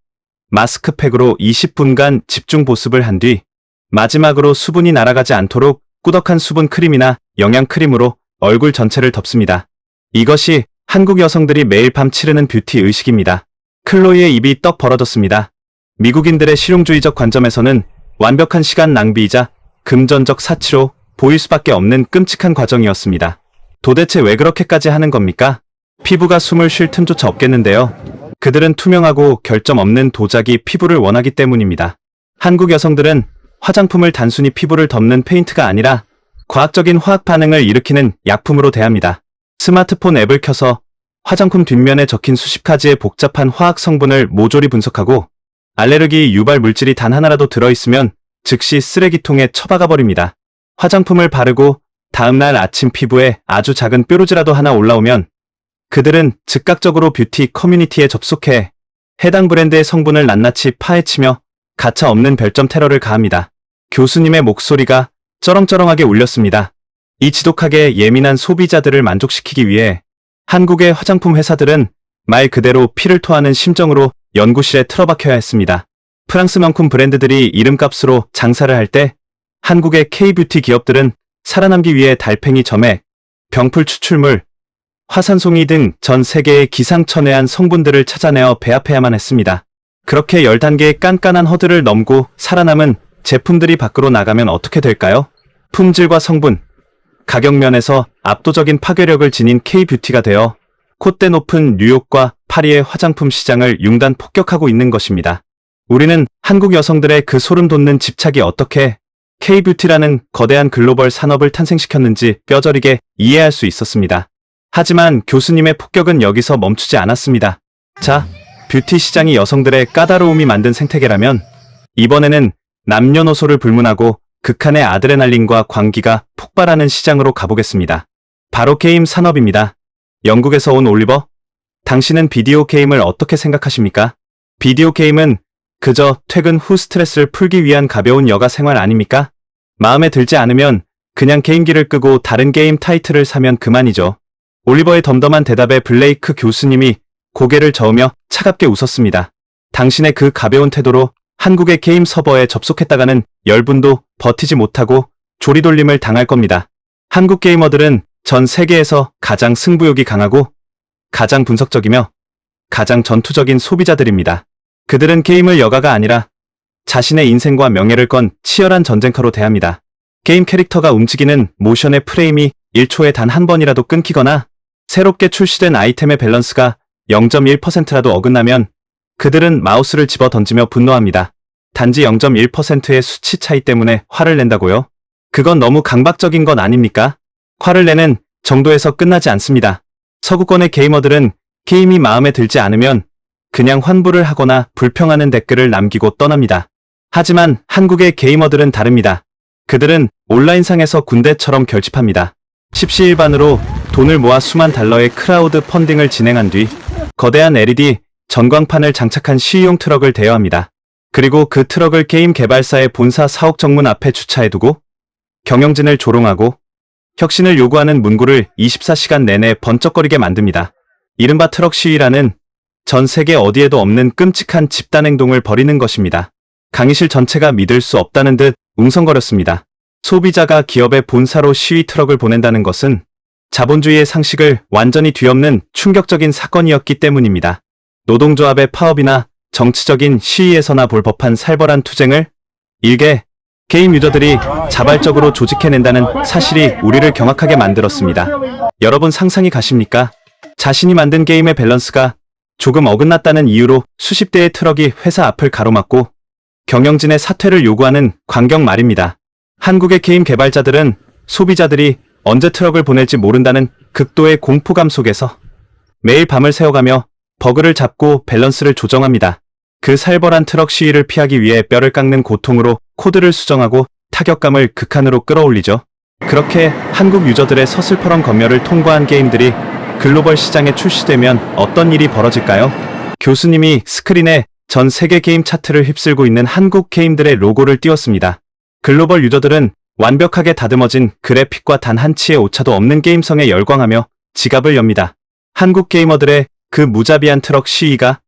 마스크팩으로 20분간 집중 보습을 한 뒤 마지막으로 수분이 날아가지 않도록 꾸덕한 수분 크림이나 영양 크림으로 얼굴 전체를 덮습니다. 이것이 한국 여성들이 매일 밤 치르는 뷰티 의식입니다. 클로이의 입이 떡 벌어졌습니다. 미국인들의 실용주의적 관점에서는 완벽한 시간 낭비이자 금전적 사치로 보일 수밖에 없는 끔찍한 과정이었습니다. 도대체 왜 그렇게까지 하는 겁니까? 피부가 숨을 쉴 틈조차 없겠는데요. 그들은 투명하고 결점 없는 도자기 피부를 원하기 때문입니다. 한국 여성들은 화장품을 단순히 피부를 덮는 페인트가 아니라 과학적인 화학 반응을 일으키는 약품으로 대합니다. 스마트폰 앱을 켜서 화장품 뒷면에 적힌 수십 가지의 복잡한 화학 성분을 모조리 분석하고 알레르기 유발 물질이 단 하나라도 들어있으면 즉시 쓰레기통에 처박아 버립니다. 화장품을 바르고 다음날 아침 피부에 아주 작은 뾰루지라도 하나 올라오면 그들은 즉각적으로 뷰티 커뮤니티에 접속해 해당 브랜드의 성분을 낱낱이 파헤치며 가차 없는 별점 테러를 가합니다. 교수님의 목소리가 쩌렁쩌렁하게 울렸습니다. 이 지독하게 예민한 소비자들을 만족시키기 위해 한국의 화장품 회사들은 말 그대로 피를 토하는 심정으로 연구실에 틀어박혀야 했습니다. 프랑스 명품 브랜드들이 이름값으로 장사를 할 때 한국의 K-뷰티 기업들은 살아남기 위해 달팽이 점액, 병풀 추출물, 화산송이 등 전 세계의 기상천외한 성분들을 찾아내어 배합해야만 했습니다. 그렇게 10단계의 깐깐한 허들을 넘고 살아남은 제품들이 밖으로 나가면 어떻게 될까요? 품질과 성분, 가격 면에서 압도적인 파괴력을 지닌 K-뷰티가 되어 콧대 높은 뉴욕과 파리의 화장품 시장을 융단 폭격하고 있는 것입니다. 우리는 한국 여성들의 그 소름 돋는 집착이 어떻게 K-뷰티라는 거대한 글로벌 산업을 탄생시켰는지 뼈저리게 이해할 수 있었습니다. 하지만 교수님의 폭격은 여기서 멈추지 않았습니다. 자, 뷰티 시장이 여성들의 까다로움이 만든 생태계라면 이번에는 남녀노소를 불문하고 극한의 아드레날린과 광기가 폭발하는 시장으로 가보겠습니다. 바로 게임 산업입니다. 영국에서 온 올리버, 당신은 비디오 게임을 어떻게 생각하십니까? 비디오 게임은 그저 퇴근 후 스트레스를 풀기 위한 가벼운 여가 생활 아닙니까? 마음에 들지 않으면 그냥 게임기를 끄고 다른 게임 타이틀을 사면 그만이죠. 올리버의 덤덤한 대답에 블레이크 교수님이 고개를 저으며 차갑게 웃었습니다. 당신의 그 가벼운 태도로 한국의 게임 서버에 접속했다가는 10분도 버티지 못하고 조리돌림을 당할 겁니다. 한국 게이머들은 전 세계에서 가장 승부욕이 강하고 가장 분석적이며 가장 전투적인 소비자들입니다. 그들은 게임을 여가가 아니라 자신의 인생과 명예를 건 치열한 전쟁터로 대합니다. 게임 캐릭터가 움직이는 모션의 프레임이 1초에 단 한 번이라도 끊기거나 새롭게 출시된 아이템의 밸런스가 0.1%라도 어긋나면 그들은 마우스를 집어 던지며 분노합니다. 단지 0.1%의 수치 차이 때문에 화를 낸다고요? 그건 너무 강박적인 건 아닙니까? 화를 내는 정도에서 끝나지 않습니다. 서구권의 게이머들은 게임이 마음에 들지 않으면 그냥 환불을 하거나 불평하는 댓글을 남기고 떠납니다. 하지만 한국의 게이머들은 다릅니다. 그들은 온라인상에서 군대처럼 결집합니다. 십시일반으로 돈을 모아 수만 달러의 크라우드 펀딩을 진행한 뒤 거대한 LED 전광판을 장착한 시위용 트럭을 대여합니다. 그리고 그 트럭을 게임 개발사의 본사 사옥 정문 앞에 주차해두고 경영진을 조롱하고 혁신을 요구하는 문구를 24시간 내내 번쩍거리게 만듭니다. 이른바 트럭 시위라는 전 세계 어디에도 없는 끔찍한 집단행동을 벌이는 것입니다. 강의실 전체가 믿을 수 없다는 듯 웅성거렸습니다. 소비자가 기업의 본사로 시위 트럭을 보낸다는 것은 자본주의의 상식을 완전히 뒤엎는 충격적인 사건이었기 때문입니다. 노동조합의 파업이나 정치적인 시위에서나 볼 법한 살벌한 투쟁을 일개 게임 유저들이 자발적으로 조직해낸다는 사실이 우리를 경악하게 만들었습니다. 여러분 상상이 가십니까? 자신이 만든 게임의 밸런스가 조금 어긋났다는 이유로 수십 대의 트럭이 회사 앞을 가로막고 경영진의 사퇴를 요구하는 광경 말입니다. 한국의 게임 개발자들은 소비자들이 언제 트럭을 보낼지 모른다는 극도의 공포감 속에서 매일 밤을 새워가며 버그를 잡고 밸런스를 조정합니다. 그 살벌한 트럭 시위를 피하기 위해 뼈를 깎는 고통으로 코드를 수정하고 타격감을 극한으로 끌어올리죠. 그렇게 한국 유저들의 서슬퍼런 검열을 통과한 게임들이 글로벌 시장에 출시되면 어떤 일이 벌어질까요? 교수님이 스크린에 전 세계 게임 차트를 휩쓸고 있는 한국 게임들의 로고를 띄웠습니다. 글로벌 유저들은 완벽하게 다듬어진 그래픽과 단 한 치의 오차도 없는 게임성에 열광하며 지갑을 엽니다. 한국 게이머들의 그 무자비한 트럭 시위가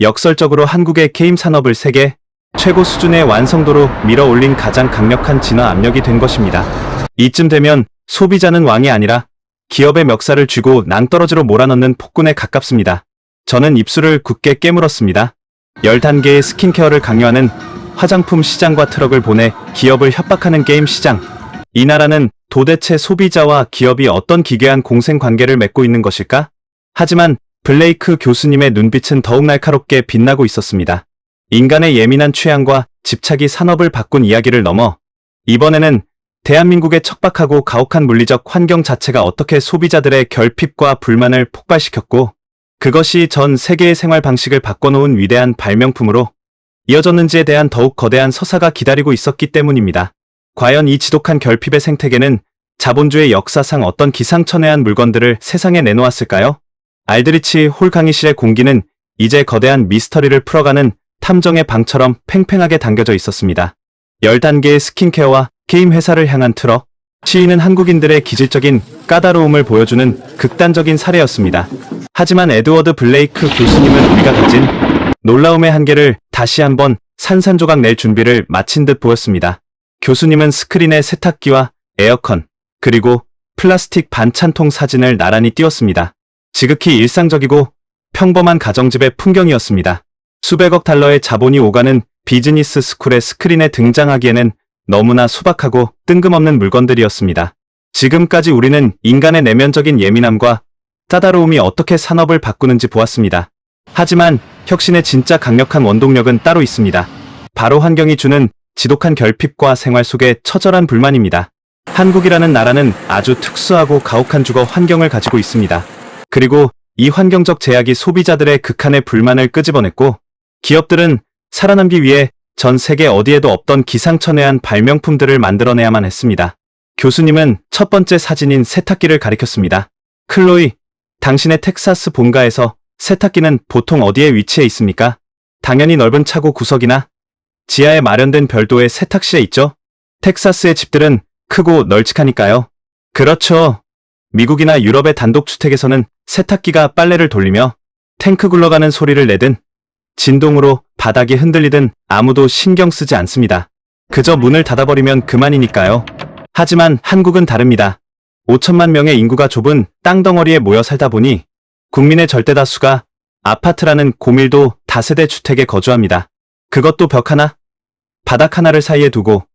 역설적으로 한국의 게임 산업을 세계 최고 수준의 완성도로 밀어올린 가장 강력한 진화 압력이 된 것입니다. 이쯤 되면 소비자는 왕이 아니라 기업의 멱살을 쥐고 낭떠러지로 몰아넣는 폭군에 가깝습니다. 저는 입술을 굳게 깨물었습니다. 10단계의 스킨케어를 강요하는 화장품 시장과 트럭을 보내 기업을 협박하는 게임 시장. 이 나라는 도대체 소비자와 기업이 어떤 기괴한 공생관계를 맺고 있는 것일까? 하지만 블레이크 교수님의 눈빛은 더욱 날카롭게 빛나고 있었습니다. 인간의 예민한 취향과 집착이 산업을 바꾼 이야기를 넘어 이번에는 대한민국의 척박하고 가혹한 물리적 환경 자체가 어떻게 소비자들의 결핍과 불만을 폭발시켰고 그것이 전 세계의 생활 방식을 바꿔놓은 위대한 발명품으로 이어졌는지에 대한 더욱 거대한 서사가 기다리고 있었기 때문입니다. 과연 이 지독한 결핍의 생태계는 자본주의 역사상 어떤 기상천외한 물건들을 세상에 내놓았을까요? 알드리치 홀 강의실의 공기는 이제 거대한 미스터리를 풀어가는 탐정의 방처럼 팽팽하게 당겨져 있었습니다. 10단계의 스킨케어와 게임 회사를 향한 트럭, 시위는 한국인들의 기질적인 까다로움을 보여주는 극단적인 사례였습니다. 하지만 에드워드 블레이크 교수님은 우리가 가진 놀라움의 한계를 다시 한번 산산조각 낼 준비를 마친 듯 보였습니다. 교수님은 스크린에 세탁기와 에어컨, 그리고 플라스틱 반찬통 사진을 나란히 띄웠습니다. 지극히 일상적이고 평범한 가정집의 풍경이었습니다. 수백억 달러의 자본이 오가는 비즈니스 스쿨의 스크린에 등장하기에는 너무나 소박하고 뜬금없는 물건들이었습니다. 지금까지 우리는 인간의 내면적인 예민함과 까다로움이 어떻게 산업을 바꾸는지 보았습니다. 하지만 혁신의 진짜 강력한 원동력은 따로 있습니다. 바로 환경이 주는 지독한 결핍과 생활 속의 처절한 불만입니다. 한국이라는 나라는 아주 특수하고 가혹한 주거 환경을 가지고 있습니다. 그리고 이 환경적 제약이 소비자들의 극한의 불만을 끄집어냈고 기업들은 살아남기 위해 전 세계 어디에도 없던 기상천외한 발명품들을 만들어내야만 했습니다. 교수님은 첫 번째 사진인 세탁기를 가리켰습니다. 클로이, 당신의 텍사스 본가에서 세탁기는 보통 어디에 위치해 있습니까? 당연히 넓은 차고 구석이나 지하에 마련된 별도의 세탁실에 있죠. 텍사스의 집들은 크고 널찍하니까요. 그렇죠. 미국이나 유럽의 단독주택에서는 세탁기가 빨래를 돌리며 탱크 굴러가는 소리를 내든 진동으로 바닥이 흔들리든 아무도 신경 쓰지 않습니다. 그저 문을 닫아버리면 그만이니까요. 하지만 한국은 다릅니다. 5천만 명의 인구가 좁은 땅덩어리에 모여 살다 보니 국민의 절대 다수가 아파트라는 고밀도 다세대 주택에 거주합니다. 그것도 벽 하나, 바닥 하나를 사이에 두고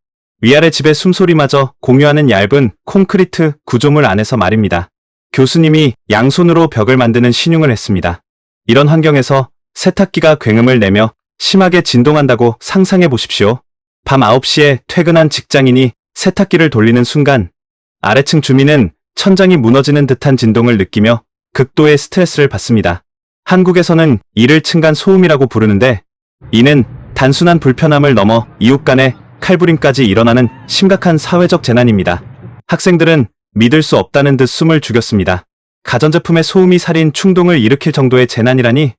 위아래 집의 숨소리마저 공유하는 얇은 콘크리트 구조물 안에서 말입니다. 교수님이 양손으로 벽을 만드는 신용을 했습니다. 이런 환경에서 세탁기가 굉음을 내며 심하게 진동한다고 상상해 보십시오. 밤 9시에 퇴근한 직장인이 세탁기를 돌리는 순간 아래층 주민은 천장이 무너지는 듯한 진동을 느끼며 극도의 스트레스를 받습니다. 한국에서는 이를 층간 소음이라고 부르는데 이는 단순한 불편함을 넘어 이웃 간의 칼부림까지 일어나는 심각한 사회적 재난입니다. 학생들은 믿을 수 없다는 듯 숨을 죽였습니다. 가전제품의 소음이 살인 충동을 일으킬 정도의 재난이라니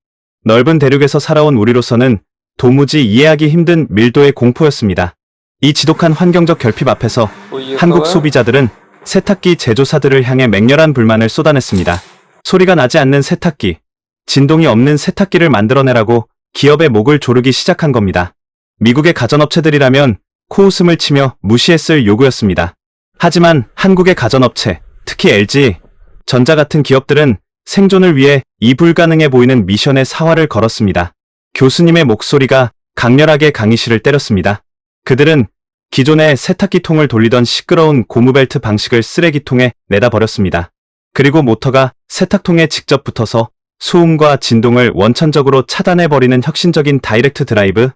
넓은 대륙에서 살아온 우리로서는 도무지 이해하기 힘든 밀도의 공포였습니다. 이 지독한 환경적 결핍 앞에서 한국 소비자들은 세탁기 제조사들을 향해 맹렬한 불만을 쏟아냈습니다. 소리가 나지 않는 세탁기, 진동이 없는 세탁기를 만들어내라고 기업의 목을 조르기 시작한 겁니다. 미국의 가전업체들이라면 코웃음을 치며 무시했을 요구였습니다. 하지만 한국의 가전업체, 특히 LG, 전자 같은 기업들은 생존을 위해 이 불가능해 보이는 미션에 사활을 걸었습니다. 교수님의 목소리가 강렬하게 강의실을 때렸습니다. 그들은 기존의 세탁기 통을 돌리던 시끄러운 고무벨트 방식을 쓰레기통에 내다 버렸습니다. 그리고 모터가 세탁통에 직접 붙어서 소음과 진동을 원천적으로 차단해버리는 혁신적인 다이렉트 드라이브,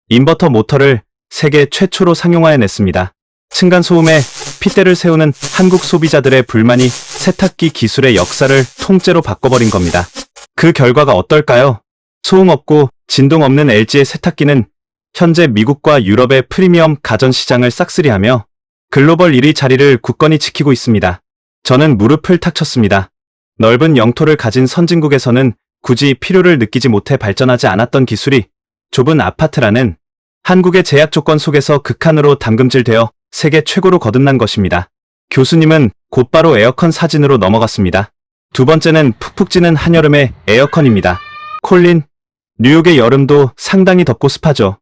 인버터 모터를 세계 최초로 상용화해냈습니다. 층간소음에 핏대를 세우는 한국 소비자들의 불만이 세탁기 기술의 역사를 통째로 바꿔버린 겁니다. 그 결과가 어떨까요? 소음 없고 진동 없는 LG의 세탁기는 현재 미국과 유럽의 프리미엄 가전 시장을 싹쓸이하며 글로벌 1위 자리를 굳건히 지키고 있습니다. 저는 무릎을 탁 쳤습니다. 넓은 영토를 가진 선진국에서는 굳이 필요를 느끼지 못해 발전하지 않았던 기술이 좁은 아파트라는 한국의 제약 조건 속에서 극한으로 담금질되어 세계 최고로 거듭난 것입니다. 교수님은 곧바로 에어컨 사진으로 넘어갔습니다. 두 번째는 푹푹 찌는 한여름의 에어컨입니다. 콜린, 뉴욕의 여름도 상당히 덥고 습하죠.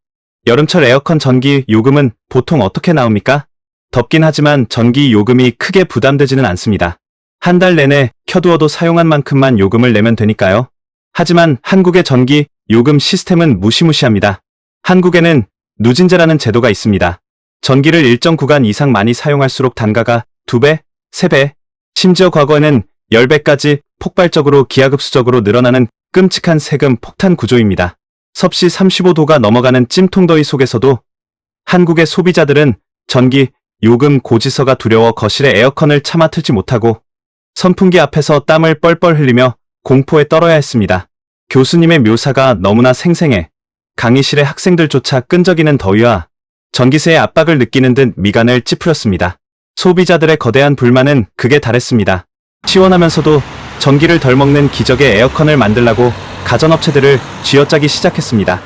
여름철 에어컨 전기 요금은 보통 어떻게 나옵니까? 덥긴 하지만 전기 요금이 크게 부담되지는 않습니다. 한 달 내내 켜두어도 사용한 만큼만 요금을 내면 되니까요. 하지만 한국의 전기 요금 시스템은 무시무시합니다. 한국에는 누진제라는 제도가 있습니다. 전기를 일정 구간 이상 많이 사용할수록 단가가 2배, 3배, 심지어 과거에는 10배까지 폭발적으로 기하급수적으로 늘어나는 끔찍한 세금 폭탄 구조입니다. 섭씨 35도가 넘어가는 찜통더위 속에서도 한국의 소비자들은 전기 요금 고지서가 두려워 거실에 에어컨을 차마 틀지 못하고 선풍기 앞에서 땀을 뻘뻘 흘리며 공포에 떨어야 했습니다. 교수님의 묘사가 너무나 생생해 강의실의 학생들조차 끈적이는 더위와 전기세의 압박을 느끼는 듯 미간을 찌푸렸습니다. 소비자들의 거대한 불만은 극에 달했습니다. 시원하면서도 전기를 덜 먹는 기적의 에어컨을 만들라고 가전업체들을 쥐어짜기 시작했습니다.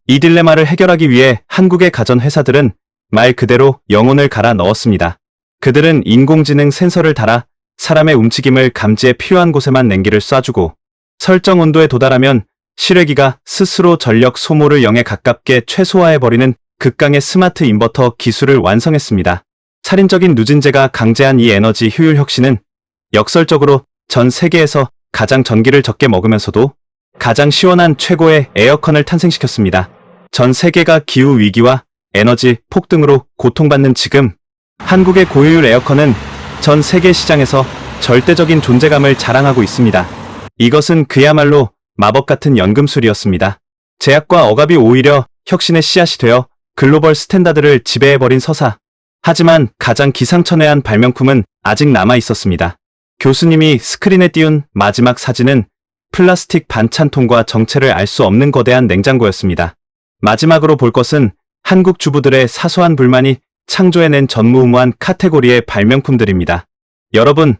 이 딜레마를 해결하기 위해 한국의 가전회사들은 말 그대로 영혼을 갈아 넣었습니다. 그들은 인공지능 센서를 달아 사람의 움직임을 감지해 필요한 곳에만 냉기를 쏴주고 설정 온도에 도달하면 실외기가 스스로 전력 소모를 0에 가깝게 최소화해버리는 극강의 스마트 인버터 기술을 완성했습니다. 살인적인 누진제가 강제한 이 에너지 효율 혁신은 역설적으로 전 세계에서 가장 전기를 적게 먹으면서도 가장 시원한 최고의 에어컨을 탄생시켰습니다. 전 세계가 기후 위기와 에너지 폭등으로 고통받는 지금 한국의 고효율 에어컨은 전 세계 시장에서 절대적인 존재감을 자랑하고 있습니다. 이것은 그야말로 마법 같은 연금술이었습니다. 제약과 억압이 오히려 혁신의 씨앗이 되어 글로벌 스탠다드를 지배해버린 서사. 하지만 가장 기상천외한 발명품은 아직 남아 있었습니다. 교수님이 스크린에 띄운 마지막 사진은 플라스틱 반찬통과 정체를 알 수 없는 거대한 냉장고였습니다. 마지막으로 볼 것은 한국 주부들의 사소한 불만이 창조해낸 전무후무한 카테고리의 발명품들입니다. 여러분,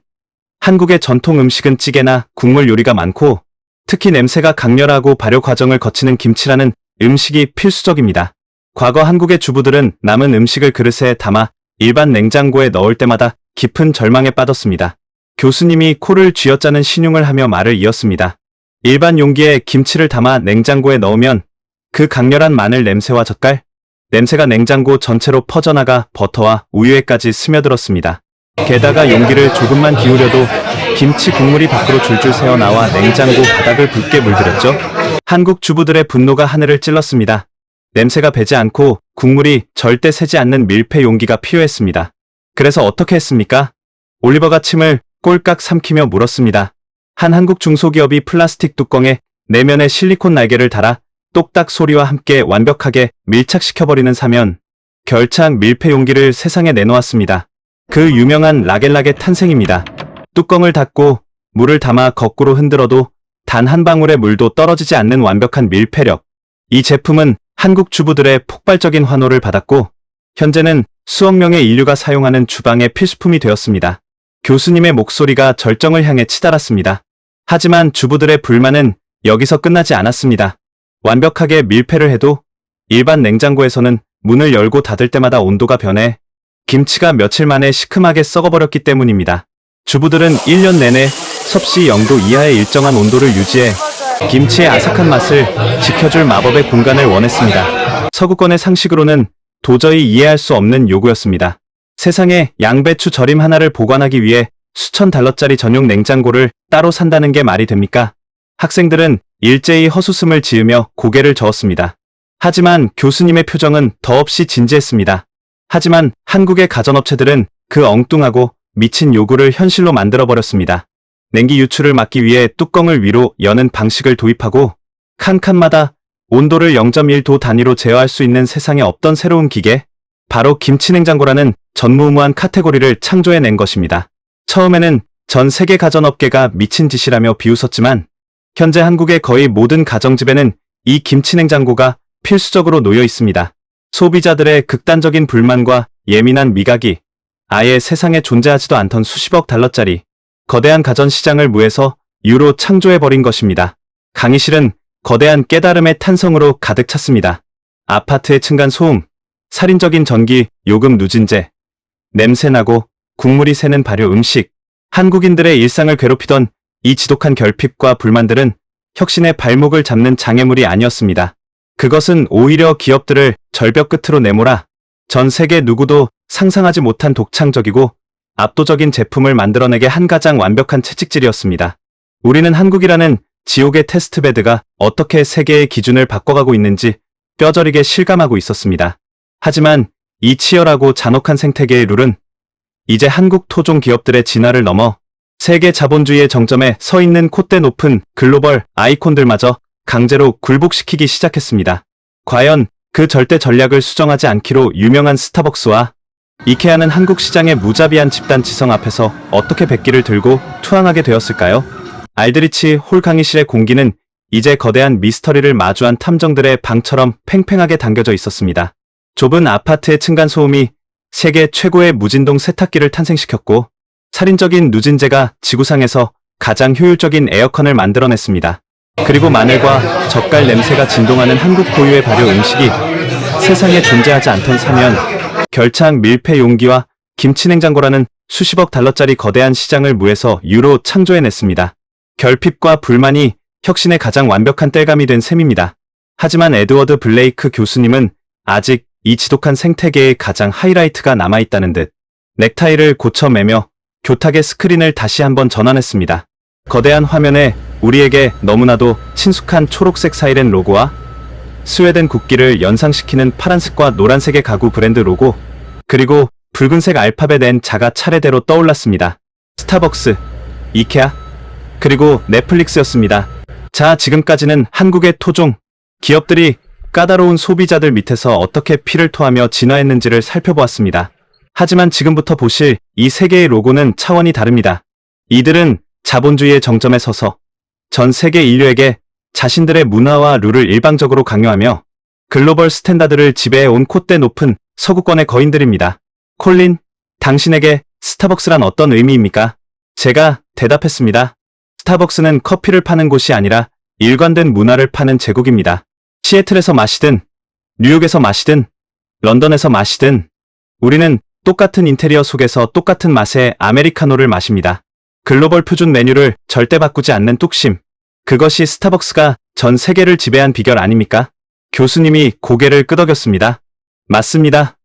한국의 전통 음식은 찌개나 국물 요리가 많고 특히 냄새가 강렬하고 발효 과정을 거치는 김치라는 음식이 필수적입니다. 과거 한국의 주부들은 남은 음식을 그릇에 담아 일반 냉장고에 넣을 때마다 깊은 절망에 빠졌습니다. 교수님이 코를 쥐어짜는 신용을 하며 말을 이었습니다. 일반 용기에 김치를 담아 냉장고에 넣으면 그 강렬한 마늘 냄새와 젓갈 냄새가 냉장고 전체로 퍼져나가 버터와 우유에까지 스며들었습니다. 게다가 용기를 조금만 기울여도 김치 국물이 밖으로 줄줄 새어나와 냉장고 바닥을 붉게 물들였죠. 한국 주부들의 분노가 하늘을 찔렀습니다. 냄새가 배지 않고 국물이 절대 새지 않는 밀폐 용기가 필요했습니다. 그래서 어떻게 했습니까? 올리버가 침을 꼴깍 삼키며 물었습니다. 한 한국 중소기업이 플라스틱 뚜껑에 내면에 실리콘 날개를 달아 똑딱 소리와 함께 완벽하게 밀착시켜버리는 사면 결착 밀폐 용기를 세상에 내놓았습니다. 그 유명한 라겔락의 탄생입니다. 뚜껑을 닫고 물을 담아 거꾸로 흔들어도 단 한 방울의 물도 떨어지지 않는 완벽한 밀폐력. 이 제품은 한국 주부들의 폭발적인 환호를 받았고 현재는 수억 명의 인류가 사용하는 주방의 필수품이 되었습니다. 교수님의 목소리가 절정을 향해 치달았습니다. 하지만 주부들의 불만은 여기서 끝나지 않았습니다. 완벽하게 밀폐를 해도 일반 냉장고에서는 문을 열고 닫을 때마다 온도가 변해 김치가 며칠 만에 시큼하게 썩어버렸기 때문입니다. 주부들은 1년 내내 섭씨 0도 이하의 일정한 온도를 유지해 김치의 아삭한 맛을 지켜줄 마법의 공간을 원했습니다. 서구권의 상식으로는 도저히 이해할 수 없는 요구였습니다. 세상에 양배추 절임 하나를 보관하기 위해 수천 달러짜리 전용 냉장고를 따로 산다는 게 말이 됩니까? 학생들은 일제히 헛웃음을 지으며 고개를 저었습니다. 하지만 교수님의 표정은 더없이 진지했습니다. 하지만 한국의 가전업체들은 그 엉뚱하고 미친 요구를 현실로 만들어버렸습니다. 냉기 유출을 막기 위해 뚜껑을 위로 여는 방식을 도입하고 칸칸마다 온도를 0.1도 단위로 제어할 수 있는 세상에 없던 새로운 기계, 바로 김치냉장고라는 전무후무한 카테고리를 창조해낸 것입니다. 처음에는 전 세계 가전업계가 미친 짓이라며 비웃었지만 현재 한국의 거의 모든 가정집에는 이 김치냉장고가 필수적으로 놓여 있습니다. 소비자들의 극단적인 불만과 예민한 미각이 아예 세상에 존재하지도 않던 수십억 달러짜리 거대한 가전시장을 무에서 유로 창조해버린 것입니다. 강의실은 거대한 깨달음의 탄성으로 가득 찼습니다. 아파트의 층간소음, 살인적인 전기, 요금 누진제, 냄새나고 국물이 새는 발효 음식, 한국인들의 일상을 괴롭히던 이 지독한 결핍과 불만들은 혁신의 발목을 잡는 장애물이 아니었습니다. 그것은 오히려 기업들을 절벽 끝으로 내몰아 전 세계 누구도 상상하지 못한 독창적이고 압도적인 제품을 만들어내게 한 가장 완벽한 채찍질이었습니다. 우리는 한국이라는 지옥의 테스트베드가 어떻게 세계의 기준을 바꿔가고 있는지 뼈저리게 실감하고 있었습니다. 하지만 이 치열하고 잔혹한 생태계의 룰은 이제 한국 토종 기업들의 진화를 넘어 세계 자본주의의 정점에 서 있는 콧대 높은 글로벌 아이콘들마저 강제로 굴복시키기 시작했습니다. 과연 그 절대 전략을 수정하지 않기로 유명한 스타벅스와 이케아는 한국 시장의 무자비한 집단 지성 앞에서 어떻게 백기를 들고 투항하게 되었을까요? 알드리치 홀 강의실의 공기는 이제 거대한 미스터리를 마주한 탐정들의 방처럼 팽팽하게 당겨져 있었습니다. 좁은 아파트의 층간소음이 세계 최고의 무진동 세탁기를 탄생시켰고 살인적인 누진제가 지구상에서 가장 효율적인 에어컨을 만들어냈습니다. 그리고 마늘과 젓갈 냄새가 진동하는 한국 고유의 발효 음식이 세상에 존재하지 않던 사면 결착 밀폐 용기와 김치냉장고라는 수십억 달러짜리 거대한 시장을 무에서 유로 창조해냈습니다. 결핍과 불만이 혁신의 가장 완벽한 땔감이 된 셈입니다. 하지만 에드워드 블레이크 교수님은 아직 이 지독한 생태계의 가장 하이라이트가 남아있다는 듯 넥타이를 고쳐 매며 교탁의 스크린을 다시 한번 전환했습니다. 거대한 화면에 우리에게 너무나도 친숙한 초록색 사이렌 로고와 스웨덴 국기를 연상시키는 파란색과 노란색의 가구 브랜드 로고, 그리고 붉은색 알파벳 N 자가 차례대로 떠올랐습니다. 스타벅스, 이케아, 그리고 넷플릭스였습니다. 자, 지금까지는 한국의 토종 기업들이 까다로운 소비자들 밑에서 어떻게 피를 토하며 진화했는지를 살펴보았습니다. 하지만 지금부터 보실 이 세 개의 로고는 차원이 다릅니다. 이들은 자본주의의 정점에 서서 전 세계 인류에게 자신들의 문화와 룰을 일방적으로 강요하며 글로벌 스탠다드를 지배해온 콧대 높은 서구권의 거인들입니다. 콜린, 당신에게 스타벅스란 어떤 의미입니까? 제가 대답했습니다. 스타벅스는 커피를 파는 곳이 아니라 일관된 문화를 파는 제국입니다. 시애틀에서 마시든, 뉴욕에서 마시든, 런던에서 마시든, 우리는 똑같은 인테리어 속에서 똑같은 맛의 아메리카노를 마십니다. 글로벌 표준 메뉴를 절대 바꾸지 않는 뚝심. 그것이 스타벅스가 전 세계를 지배한 비결 아닙니까? 교수님이 고개를 끄덕였습니다. 맞습니다.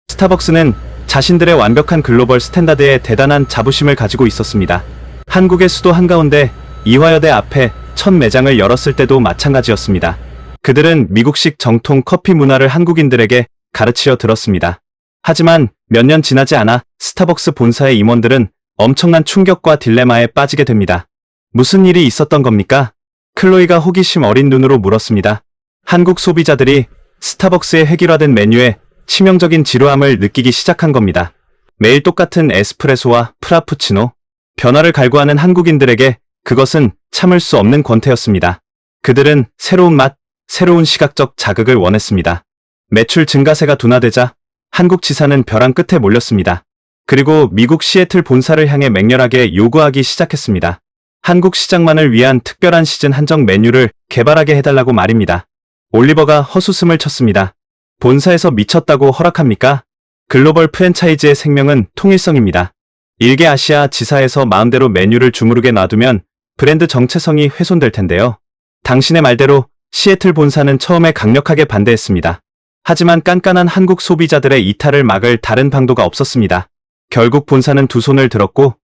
스타벅스는 자신들의 완벽한 글로벌 스탠다드에 대단한 자부심을 가지고 있었습니다. 한국의 수도 한가운데 이화여대 앞에 첫 매장을 열었을 때도 마찬가지였습니다. 그들은 미국식 정통 커피 문화를 한국인들에게 가르치려 들었습니다. 하지만 몇 년 지나지 않아 스타벅스 본사의 임원들은 엄청난 충격과 딜레마에 빠지게 됩니다. 무슨 일이 있었던 겁니까? 클로이가 호기심 어린 눈으로 물었습니다. 한국 소비자들이 스타벅스의 획일화된 메뉴에 치명적인 지루함을 느끼기 시작한 겁니다. 매일 똑같은 에스프레소와 프라푸치노, 변화를 갈구하는 한국인들에게 그것은 참을 수 없는 권태였습니다. 그들은 새로운 맛, 새로운 시각적 자극을 원했습니다. 매출 증가세가 둔화되자 한국 지사는 벼랑 끝에 몰렸습니다. 그리고 미국 시애틀 본사를 향해 맹렬하게 요구하기 시작했습니다. 한국 시장만을 위한 특별한 시즌 한정 메뉴를 개발하게 해달라고 말입니다. 올리버가 헛웃음을 쳤습니다. 본사에서 미쳤다고 허락합니까? 글로벌 프랜차이즈의 생명은 통일성입니다. 일개 아시아 지사에서 마음대로 메뉴를 주무르게 놔두면 브랜드 정체성이 훼손될 텐데요. 당신의 말대로 시애틀 본사는 처음에 강력하게 반대했습니다. 하지만 깐깐한 한국 소비자들의 이탈을 막을 다른 방도가 없었습니다. 결국 본사는 두 손을 들었고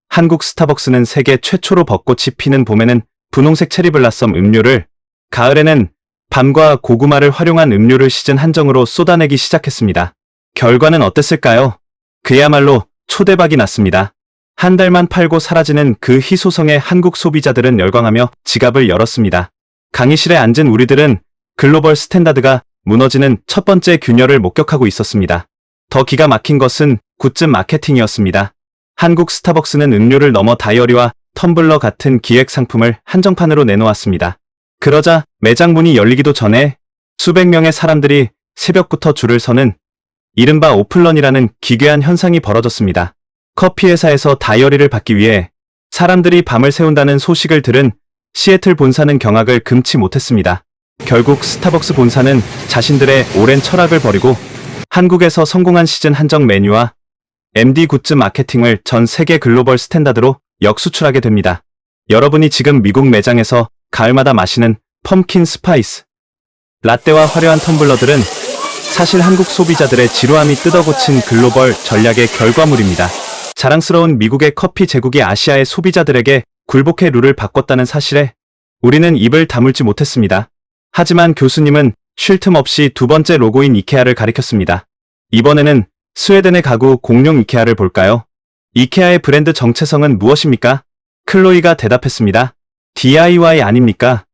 한국 스타벅스는 세계 최초로 벚꽃이 피는 봄에는 분홍색 체리블라썸 음료를, 가을에는 밤과 고구마를 활용한 음료를 시즌 한정으로 쏟아내기 시작했습니다. 결과는 어땠을까요? 그야말로 초대박이 났습니다. 한 달만 팔고 사라지는 그 희소성에 한국 소비자들은 열광하며 지갑을 열었습니다. 강의실에 앉은 우리들은 글로벌 스탠다드가 무너지는 첫 번째 균열을 목격하고 있었습니다. 더 기가 막힌 것은 굿즈 마케팅이었습니다. 한국 스타벅스는 음료를 넘어 다이어리와 텀블러 같은 기획 상품을 한정판으로 내놓았습니다. 그러자 매장 문이 열리기도 전에 수백 명의 사람들이 새벽부터 줄을 서는 이른바 오픈런이라는 기괴한 현상이 벌어졌습니다. 커피 회사에서 다이어리를 받기 위해 사람들이 밤을 새운다는 소식을 들은 시애틀 본사는 경악을 금치 못했습니다. 결국 스타벅스 본사는 자신들의 오랜 철학을 버리고 한국에서 성공한 시즌 한정 메뉴와 MD 굿즈 마케팅을 전 세계 글로벌 스탠다드로 역수출하게 됩니다. 여러분이 지금 미국 매장에서 가을마다 마시는 펌킨 스파이스 라떼와 화려한 텀블러들은 사실 한국 소비자들의 지루함이 뜯어고친 글로벌 전략의 결과물입니다. 자랑스러운 미국의 커피 제국이 아시아의 소비자들에게 굴복의 룰을 바꿨다는 사실에 우리는 입을 다물지 못했습니다. 하지만 교수님은 쉴 틈 없이 두 번째 로고인 이케아를 가리켰습니다. 이번에는 스웨덴의 가구 공룡 이케아를 볼까요? 이케아의 브랜드 정체성은 무엇입니까? 클로이가 대답했습니다. DIY 아닙니까?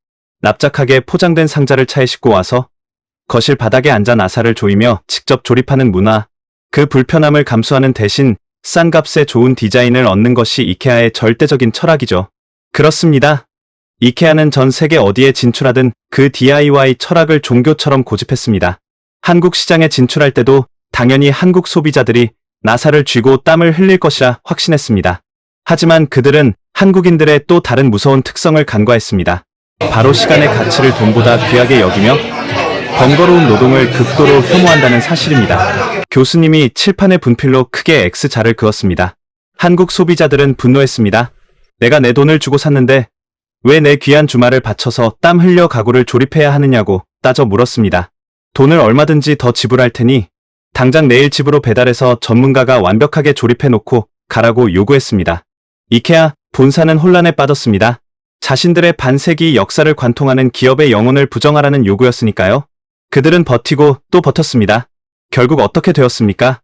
납작하게 포장된 상자를 차에 싣고 와서 거실 바닥에 앉아 나사를 조이며 직접 조립하는 문화, 그 불편함을 감수하는 대신 싼 값에 좋은 디자인을 얻는 것이 이케아의 절대적인 철학이죠. 그렇습니다. 이케아는 전 세계 어디에 진출하든 그 DIY 철학을 종교처럼 고집했습니다. 한국 시장에 진출할 때도 당연히 한국 소비자들이 나사를 쥐고 땀을 흘릴 것이라 확신했습니다. 하지만 그들은 한국인들의 또 다른 무서운 특성을 간과했습니다. 바로 시간의 가치를 돈보다 귀하게 여기며 번거로운 노동을 극도로 혐오한다는 사실입니다. 교수님이 칠판에 분필로 크게 X자를 그었습니다. 한국 소비자들은 분노했습니다. 내가 내 돈을 주고 샀는데 왜 내 귀한 주말을 바쳐서 땀 흘려 가구를 조립해야 하느냐고 따져 물었습니다. 돈을 얼마든지 더 지불할 테니 당장 내일 집으로 배달해서 전문가가 완벽하게 조립해놓고 가라고 요구했습니다. 이케아 본사는 혼란에 빠졌습니다. 자신들의 반세기 역사를 관통하는 기업의 영혼을 부정하라는 요구였으니까요. 그들은 버티고 또 버텼습니다. 결국 어떻게 되었습니까?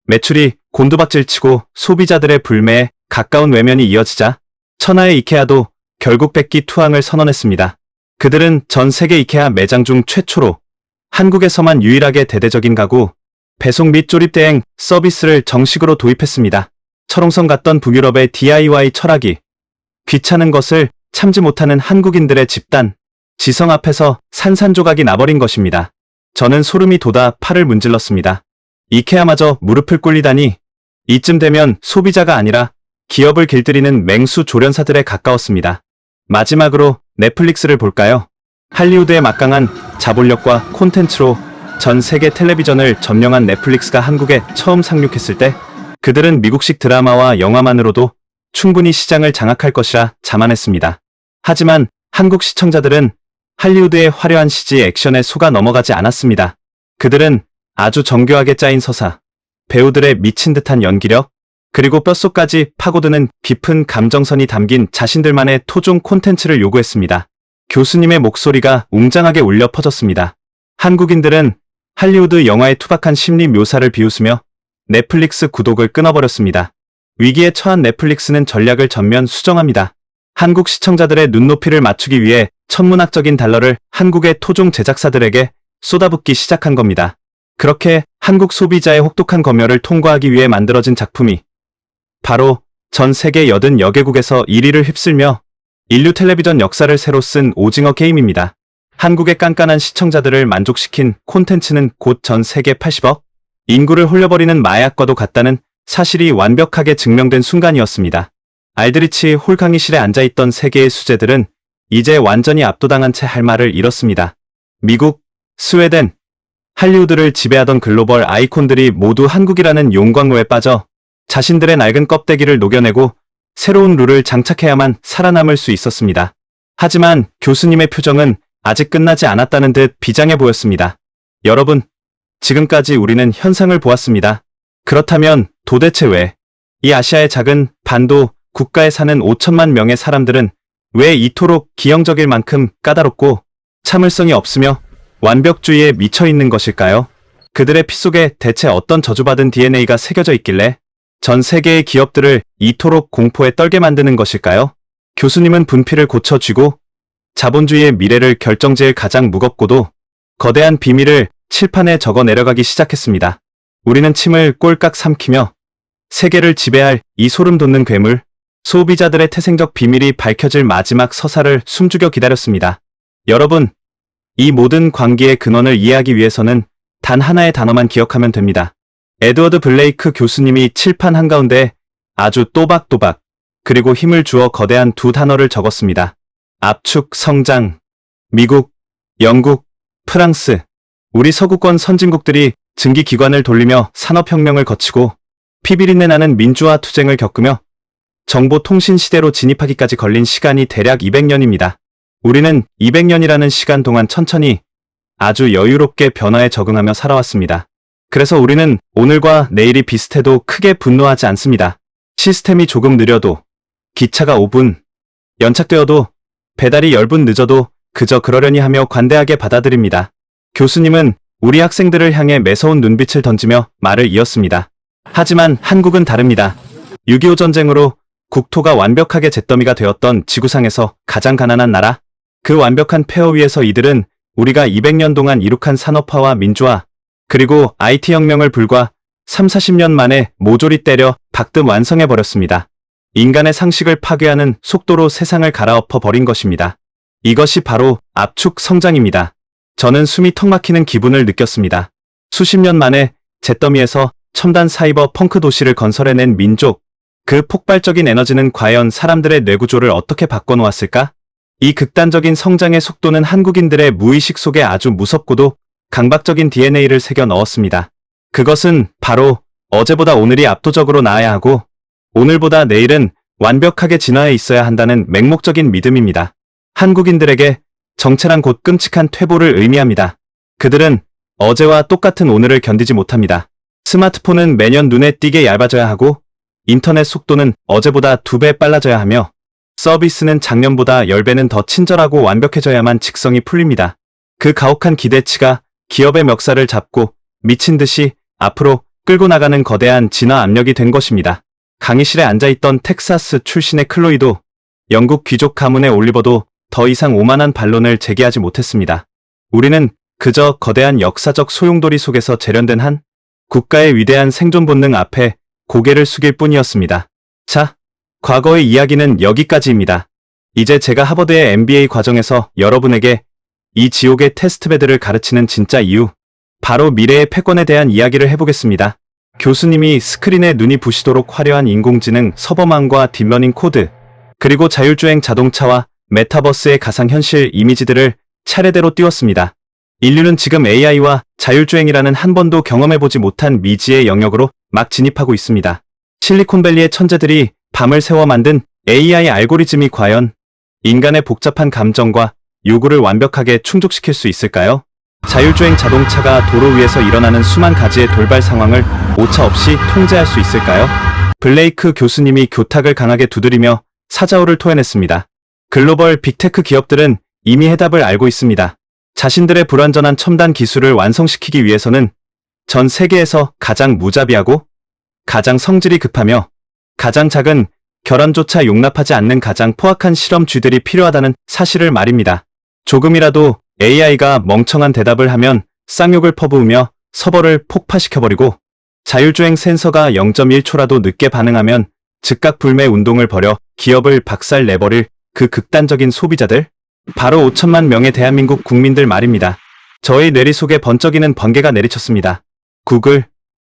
매출이 곤두박질치고 소비자들의 불매에 가까운 외면이 이어지자 천하의 이케아도 결국 백기 투항을 선언했습니다. 그들은 전 세계 이케아 매장 중 최초로 한국에서만 유일하게 대대적인 가구, 배송 및 조립 대행 서비스를 정식으로 도입했습니다. 철옹성 같던 북유럽의 DIY 철학이 귀찮은 것을 참지 못하는 한국인들의 집단, 지성 앞에서 산산조각이 나버린 것입니다. 저는 소름이 돋아 팔을 문질렀습니다. 이케아마저 무릎을 꿇리다니. 이쯤 되면 소비자가 아니라 기업을 길들이는 맹수 조련사들에 가까웠습니다. 마지막으로 넷플릭스를 볼까요? 할리우드의 막강한 자본력과 콘텐츠로 전 세계 텔레비전을 점령한 넷플릭스가 한국에 처음 상륙했을 때 그들은 미국식 드라마와 영화만으로도 충분히 시장을 장악할 것이라 자만했습니다. 하지만 한국 시청자들은 할리우드의 화려한 CG 액션에 속아 넘어가지 않았습니다. 그들은 아주 정교하게 짜인 서사, 배우들의 미친 듯한 연기력, 그리고 뼛속까지 파고드는 깊은 감정선이 담긴 자신들만의 토종 콘텐츠를 요구했습니다. 교수님의 목소리가 웅장하게 울려 퍼졌습니다. 한국인들은 할리우드 영화의 투박한 심리 묘사를 비웃으며 넷플릭스 구독을 끊어버렸습니다. 위기에 처한 넷플릭스는 전략을 전면 수정합니다. 한국 시청자들의 눈높이를 맞추기 위해 천문학적인 달러를 한국의 토종 제작사들에게 쏟아붓기 시작한 겁니다. 그렇게 한국 소비자의 혹독한 검열을 통과하기 위해 만들어진 작품이 바로 전 세계 80여개국에서 1위를 휩쓸며 인류 텔레비전 역사를 새로 쓴 오징어 게임입니다. 한국의 깐깐한 시청자들을 만족시킨 콘텐츠는 곧 전 세계 80억 인구를 홀려버리는 마약과도 같다는 사실이 완벽하게 증명된 순간이었습니다. 알드리치 홀 강의실에 앉아있던 세계의 수재들은 이제 완전히 압도당한 채 할 말을 잃었습니다. 미국, 스웨덴, 할리우드를 지배하던 글로벌 아이콘들이 모두 한국이라는 용광로에 빠져 자신들의 낡은 껍데기를 녹여내고 새로운 룰을 장착해야만 살아남을 수 있었습니다. 하지만 교수님의 표정은 아직 끝나지 않았다는 듯 비장해 보였습니다. 여러분, 지금까지 우리는 현상을 보았습니다. 그렇다면 도대체 왜 이 아시아의 작은 반도 국가에 사는 5천만 명의 사람들은 왜 이토록 기형적일 만큼 까다롭고 참을성이 없으며 완벽주의에 미쳐 있는 것일까요? 그들의 피 속에 대체 어떤 저주받은 DNA가 새겨져 있길래 전 세계의 기업들을 이토록 공포에 떨게 만드는 것일까요? 교수님은 분필을 고쳐쥐고 자본주의의 미래를 결정지을 가장 무겁고도 거대한 비밀을 칠판에 적어 내려가기 시작했습니다. 우리는 침을 꼴깍 삼키며 세계를 지배할 이 소름 돋는 괴물, 소비자들의 태생적 비밀이 밝혀질 마지막 서사를 숨죽여 기다렸습니다. 여러분, 이 모든 광기의 근원을 이해하기 위해서는 단 하나의 단어만 기억하면 됩니다. 에드워드 블레이크 교수님이 칠판 한가운데 아주 또박또박 그리고 힘을 주어 거대한 두 단어를 적었습니다. 압축 성장. 미국, 영국, 프랑스, 우리 서구권 선진국들이 증기기관을 돌리며 산업혁명을 거치고 피비린내 나는 민주화 투쟁을 겪으며 정보통신 시대로 진입하기까지 걸린 시간이 대략 200년입니다. 우리는 200년이라는 시간 동안 천천히 아주 여유롭게 변화에 적응하며 살아왔습니다. 그래서 우리는 오늘과 내일이 비슷해도 크게 분노하지 않습니다. 시스템이 조금 느려도, 기차가 5분 연착되어도, 배달이 10분 늦어도 그저 그러려니 하며 관대하게 받아들입니다. 교수님은 우리 학생들을 향해 매서운 눈빛을 던지며 말을 이었습니다. 하지만 한국은 다릅니다. 6.25 전쟁으로 국토가 완벽하게 잿더미가 되었던 지구상에서 가장 가난한 나라, 그 완벽한 폐허 위에서 이들은 우리가 200년 동안 이룩한 산업화와 민주화, 그리고 IT혁명을 불과 30-40년 만에 모조리 때려 박듬 완성해버렸습니다. 인간의 상식을 파괴하는 속도로 세상을 갈아엎어 버린 것입니다. 이것이 바로 압축 성장입니다. 저는 숨이 턱 막히는 기분을 느꼈습니다. 수십 년 만에 잿더미에서 첨단 사이버 펑크 도시를 건설해낸 민족, 그 폭발적인 에너지는 과연 사람들의 뇌구조를 어떻게 바꿔놓았을까? 이 극단적인 성장의 속도는 한국인들의 무의식 속에 아주 무섭고도 강박적인 DNA를 새겨 넣었습니다. 그것은 바로 어제보다 오늘이 압도적으로 나아야 하고 오늘보다 내일은 완벽하게 진화해 있어야 한다는 맹목적인 믿음입니다. 한국인들에게 정체란 곧 끔찍한 퇴보를 의미합니다. 그들은 어제와 똑같은 오늘을 견디지 못합니다. 스마트폰은 매년 눈에 띄게 얇아져야 하고 인터넷 속도는 어제보다 2배 빨라져야 하며 서비스는 작년보다 10배는 더 친절하고 완벽해져야만 직성이 풀립니다. 그 가혹한 기대치가 기업의 멱살을 잡고 미친 듯이 앞으로 끌고 나가는 거대한 진화 압력이 된 것입니다. 강의실에 앉아있던 텍사스 출신의 클로이도, 영국 귀족 가문의 올리버도 더 이상 오만한 반론을 제기하지 못했습니다. 우리는 그저 거대한 역사적 소용돌이 속에서 재련된 한 국가의 위대한 생존 본능 앞에 고개를 숙일 뿐이었습니다. 자, 과거의 이야기는 여기까지입니다. 이제 제가 하버드의 MBA 과정에서 여러분에게 이 지옥의 테스트베드를 가르치는 진짜 이유, 바로 미래의 패권에 대한 이야기를 해보겠습니다. 교수님이 스크린에 눈이 부시도록 화려한 인공지능 서버망과 딥러닝 코드, 그리고 자율주행 자동차와 메타버스의 가상현실 이미지들을 차례대로 띄웠습니다. 인류는 지금 AI와 자율주행이라는 한 번도 경험해보지 못한 미지의 영역으로 막 진입하고 있습니다. 실리콘밸리의 천재들이 밤을 새워 만든 AI 알고리즘이 과연 인간의 복잡한 감정과 요구를 완벽하게 충족시킬 수 있을까요? 자율주행 자동차가 도로 위에서 일어나는 수만 가지의 돌발 상황을 오차없이 통제할 수 있을까요? 블레이크 교수님이 교탁을 강하게 두드리며 사자오를 토해냈습니다. 글로벌 빅테크 기업들은 이미 해답을 알고 있습니다. 자신들의 불완전한 첨단 기술을 완성시키기 위해서는 전 세계에서 가장 무자비하고 가장 성질이 급하며 가장 작은 결함조차 용납하지 않는 가장 포악한 실험 쥐들이 필요하다는 사실을 말입니다. 조금이라도 AI가 멍청한 대답을 하면 쌍욕을 퍼부으며 서버를 폭파시켜버리고 자율주행 센서가 0.1초라도 늦게 반응하면 즉각 불매 운동을 벌여 기업을 박살내버릴 그 극단적인 소비자들? 바로 5천만 명의 대한민국 국민들 말입니다. 저의 뇌리 속에 번쩍이는 번개가 내리쳤습니다. 구글,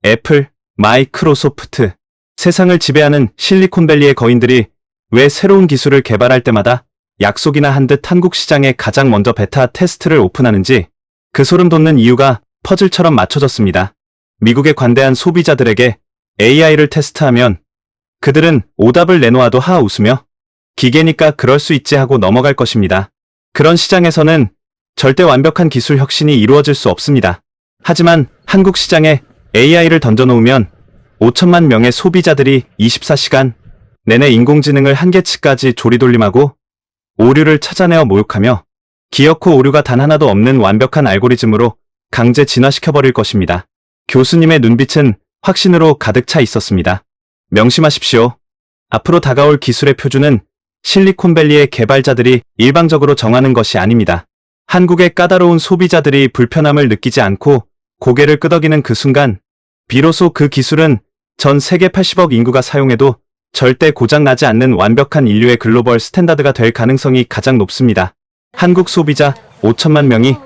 애플, 마이크로소프트, 세상을 지배하는 실리콘밸리의 거인들이 왜 새로운 기술을 개발할 때마다 약속이나 한 듯 한국 시장에 가장 먼저 베타 테스트를 오픈하는지 그 소름 돋는 이유가 퍼즐처럼 맞춰졌습니다. 미국의 관대한 소비자들에게 AI를 테스트하면 그들은 오답을 내놓아도 하 웃으며 기계니까 그럴 수 있지 하고 넘어갈 것입니다. 그런 시장에서는 절대 완벽한 기술 혁신이 이루어질 수 없습니다. 하지만 한국 시장에 AI를 던져놓으면 5천만 명의 소비자들이 24시간 내내 인공지능을 한계치까지 조리돌림하고 오류를 찾아내어 모욕하며 기어코 오류가 단 하나도 없는 완벽한 알고리즘으로 강제 진화시켜버릴 것입니다. 교수님의 눈빛은 확신으로 가득 차 있었습니다. 명심하십시오. 앞으로 다가올 기술의 표준은 실리콘밸리의 개발자들이 일방적으로 정하는 것이 아닙니다. 한국의 까다로운 소비자들이 불편함을 느끼지 않고 고개를 끄덕이는 그 순간 비로소 그 기술은 전 세계 80억 인구가 사용해도 절대 고장나지 않는 완벽한 인류의 글로벌 스탠다드가 될 가능성이 가장 높습니다. 한국 소비자 5천만 명이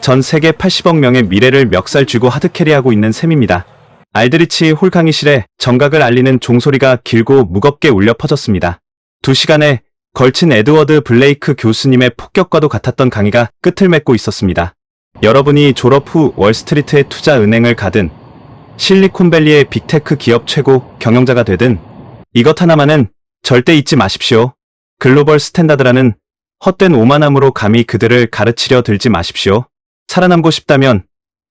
전 세계 80억 명의 미래를 멱살 쥐고 하드캐리하고 있는 셈입니다. 알드리치 홀 강의실에 정각을 알리는 종소리가 길고 무겁게 울려 퍼졌습니다. 2시간에 걸친 에드워드 블레이크 교수님의 폭격과도 같았던 강의가 끝을 맺고 있었습니다. 여러분이 졸업 후 월스트리트의 투자은행을 가든 실리콘밸리의 빅테크 기업 최고 경영자가 되든 이것 하나만은 절대 잊지 마십시오. 글로벌 스탠다드라는 헛된 오만함으로 감히 그들을 가르치려 들지 마십시오. 살아남고 싶다면,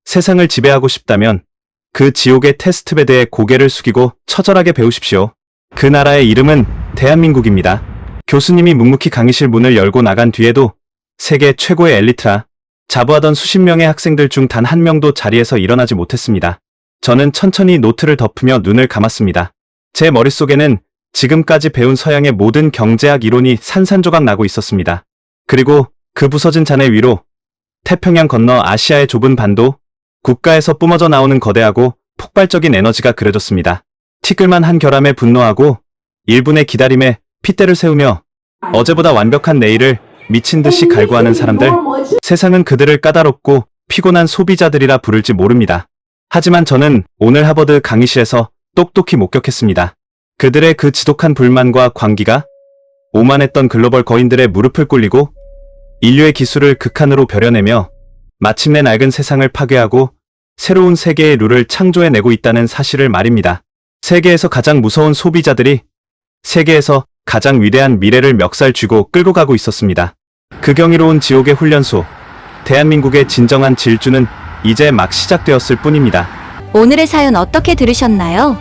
세상을 지배하고 싶다면 그 지옥의 테스트베드에 고개를 숙이고 처절하게 배우십시오. 그 나라의 이름은 대한민국입니다. 교수님이 묵묵히 강의실 문을 열고 나간 뒤에도 세계 최고의 엘리트라 자부하던 수십 명의 학생들 중 단 한 명도 자리에서 일어나지 못했습니다. 저는 천천히 노트를 덮으며 눈을 감았습니다. 제 머릿속에는 지금까지 배운 서양의 모든 경제학 이론이 산산조각 나고 있었습니다. 그리고 그 부서진 잔해 위로 태평양 건너 아시아의 좁은 반도, 국가에서 뿜어져 나오는 거대하고 폭발적인 에너지가 그려졌습니다. 티끌만 한 결함에 분노하고 1분의 기다림에 핏대를 세우며 어제보다 완벽한 내일을 미친 듯이 갈구하는 사람들, 세상은 그들을 까다롭고 피곤한 소비자들이라 부를지 모릅니다. 하지만 저는 오늘 하버드 강의실에서 똑똑히 목격했습니다. 그들의 그 지독한 불만과 광기가 오만했던 글로벌 거인들의 무릎을 꿇리고 인류의 기술을 극한으로 벼려내며 마침내 낡은 세상을 파괴하고 새로운 세계의 룰을 창조해내고 있다는 사실을 말입니다. 세계에서 가장 무서운 소비자들이 세계에서 가장 위대한 미래를 멱살 쥐고 끌고 가고 있었습니다. 그 경이로운 지옥의 훈련소, 대한민국의 진정한 질주는 이제 막 시작되었을 뿐입니다. 오늘의 사연 어떻게 들으셨나요?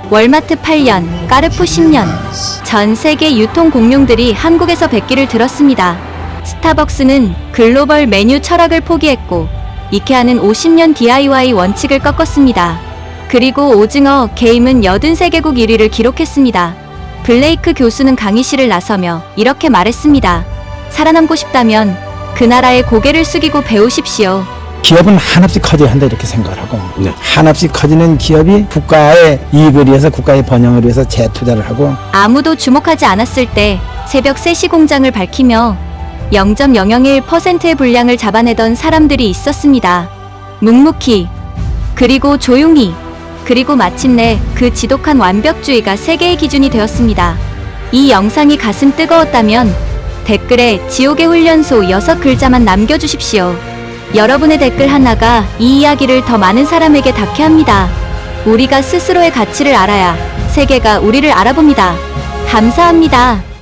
월마트 8년, 까르푸 10년. 전 세계 유통 공룡들이 한국에서 백기를 들었습니다. 스타벅스는 글로벌 메뉴 철학을 포기했고, 이케아는 50년 DIY 원칙을 꺾었습니다. 그리고 오징어 게임은 83개국 1위를 기록했습니다. 블레이크 교수는 강의실을 나서며 이렇게 말했습니다. 살아남고 싶다면 그 나라의 고개를 숙이고 배우십시오. 기업은 한없이 커져야 한다 이렇게 생각을 하고 한없이 커지는 기업이 국가의 이익을 위해서 국가의 번영을 위해서 재투자를 하고 아무도 주목하지 않았을 때 새벽 3시 공장을 밝히며 0.001%의 분량을 잡아내던 사람들이 있었습니다. 묵묵히, 그리고 조용히, 그리고 마침내 그 지독한 완벽주의가 세계의 기준이 되었습니다. 이 영상이 가슴 뜨거웠다면 댓글에 지옥의 훈련소 6글자만 남겨주십시오. 여러분의 댓글 하나가 이 이야기를 더 많은 사람에게 닿게 합니다. 우리가 스스로의 가치를 알아야 세계가 우리를 알아봅니다. 감사합니다.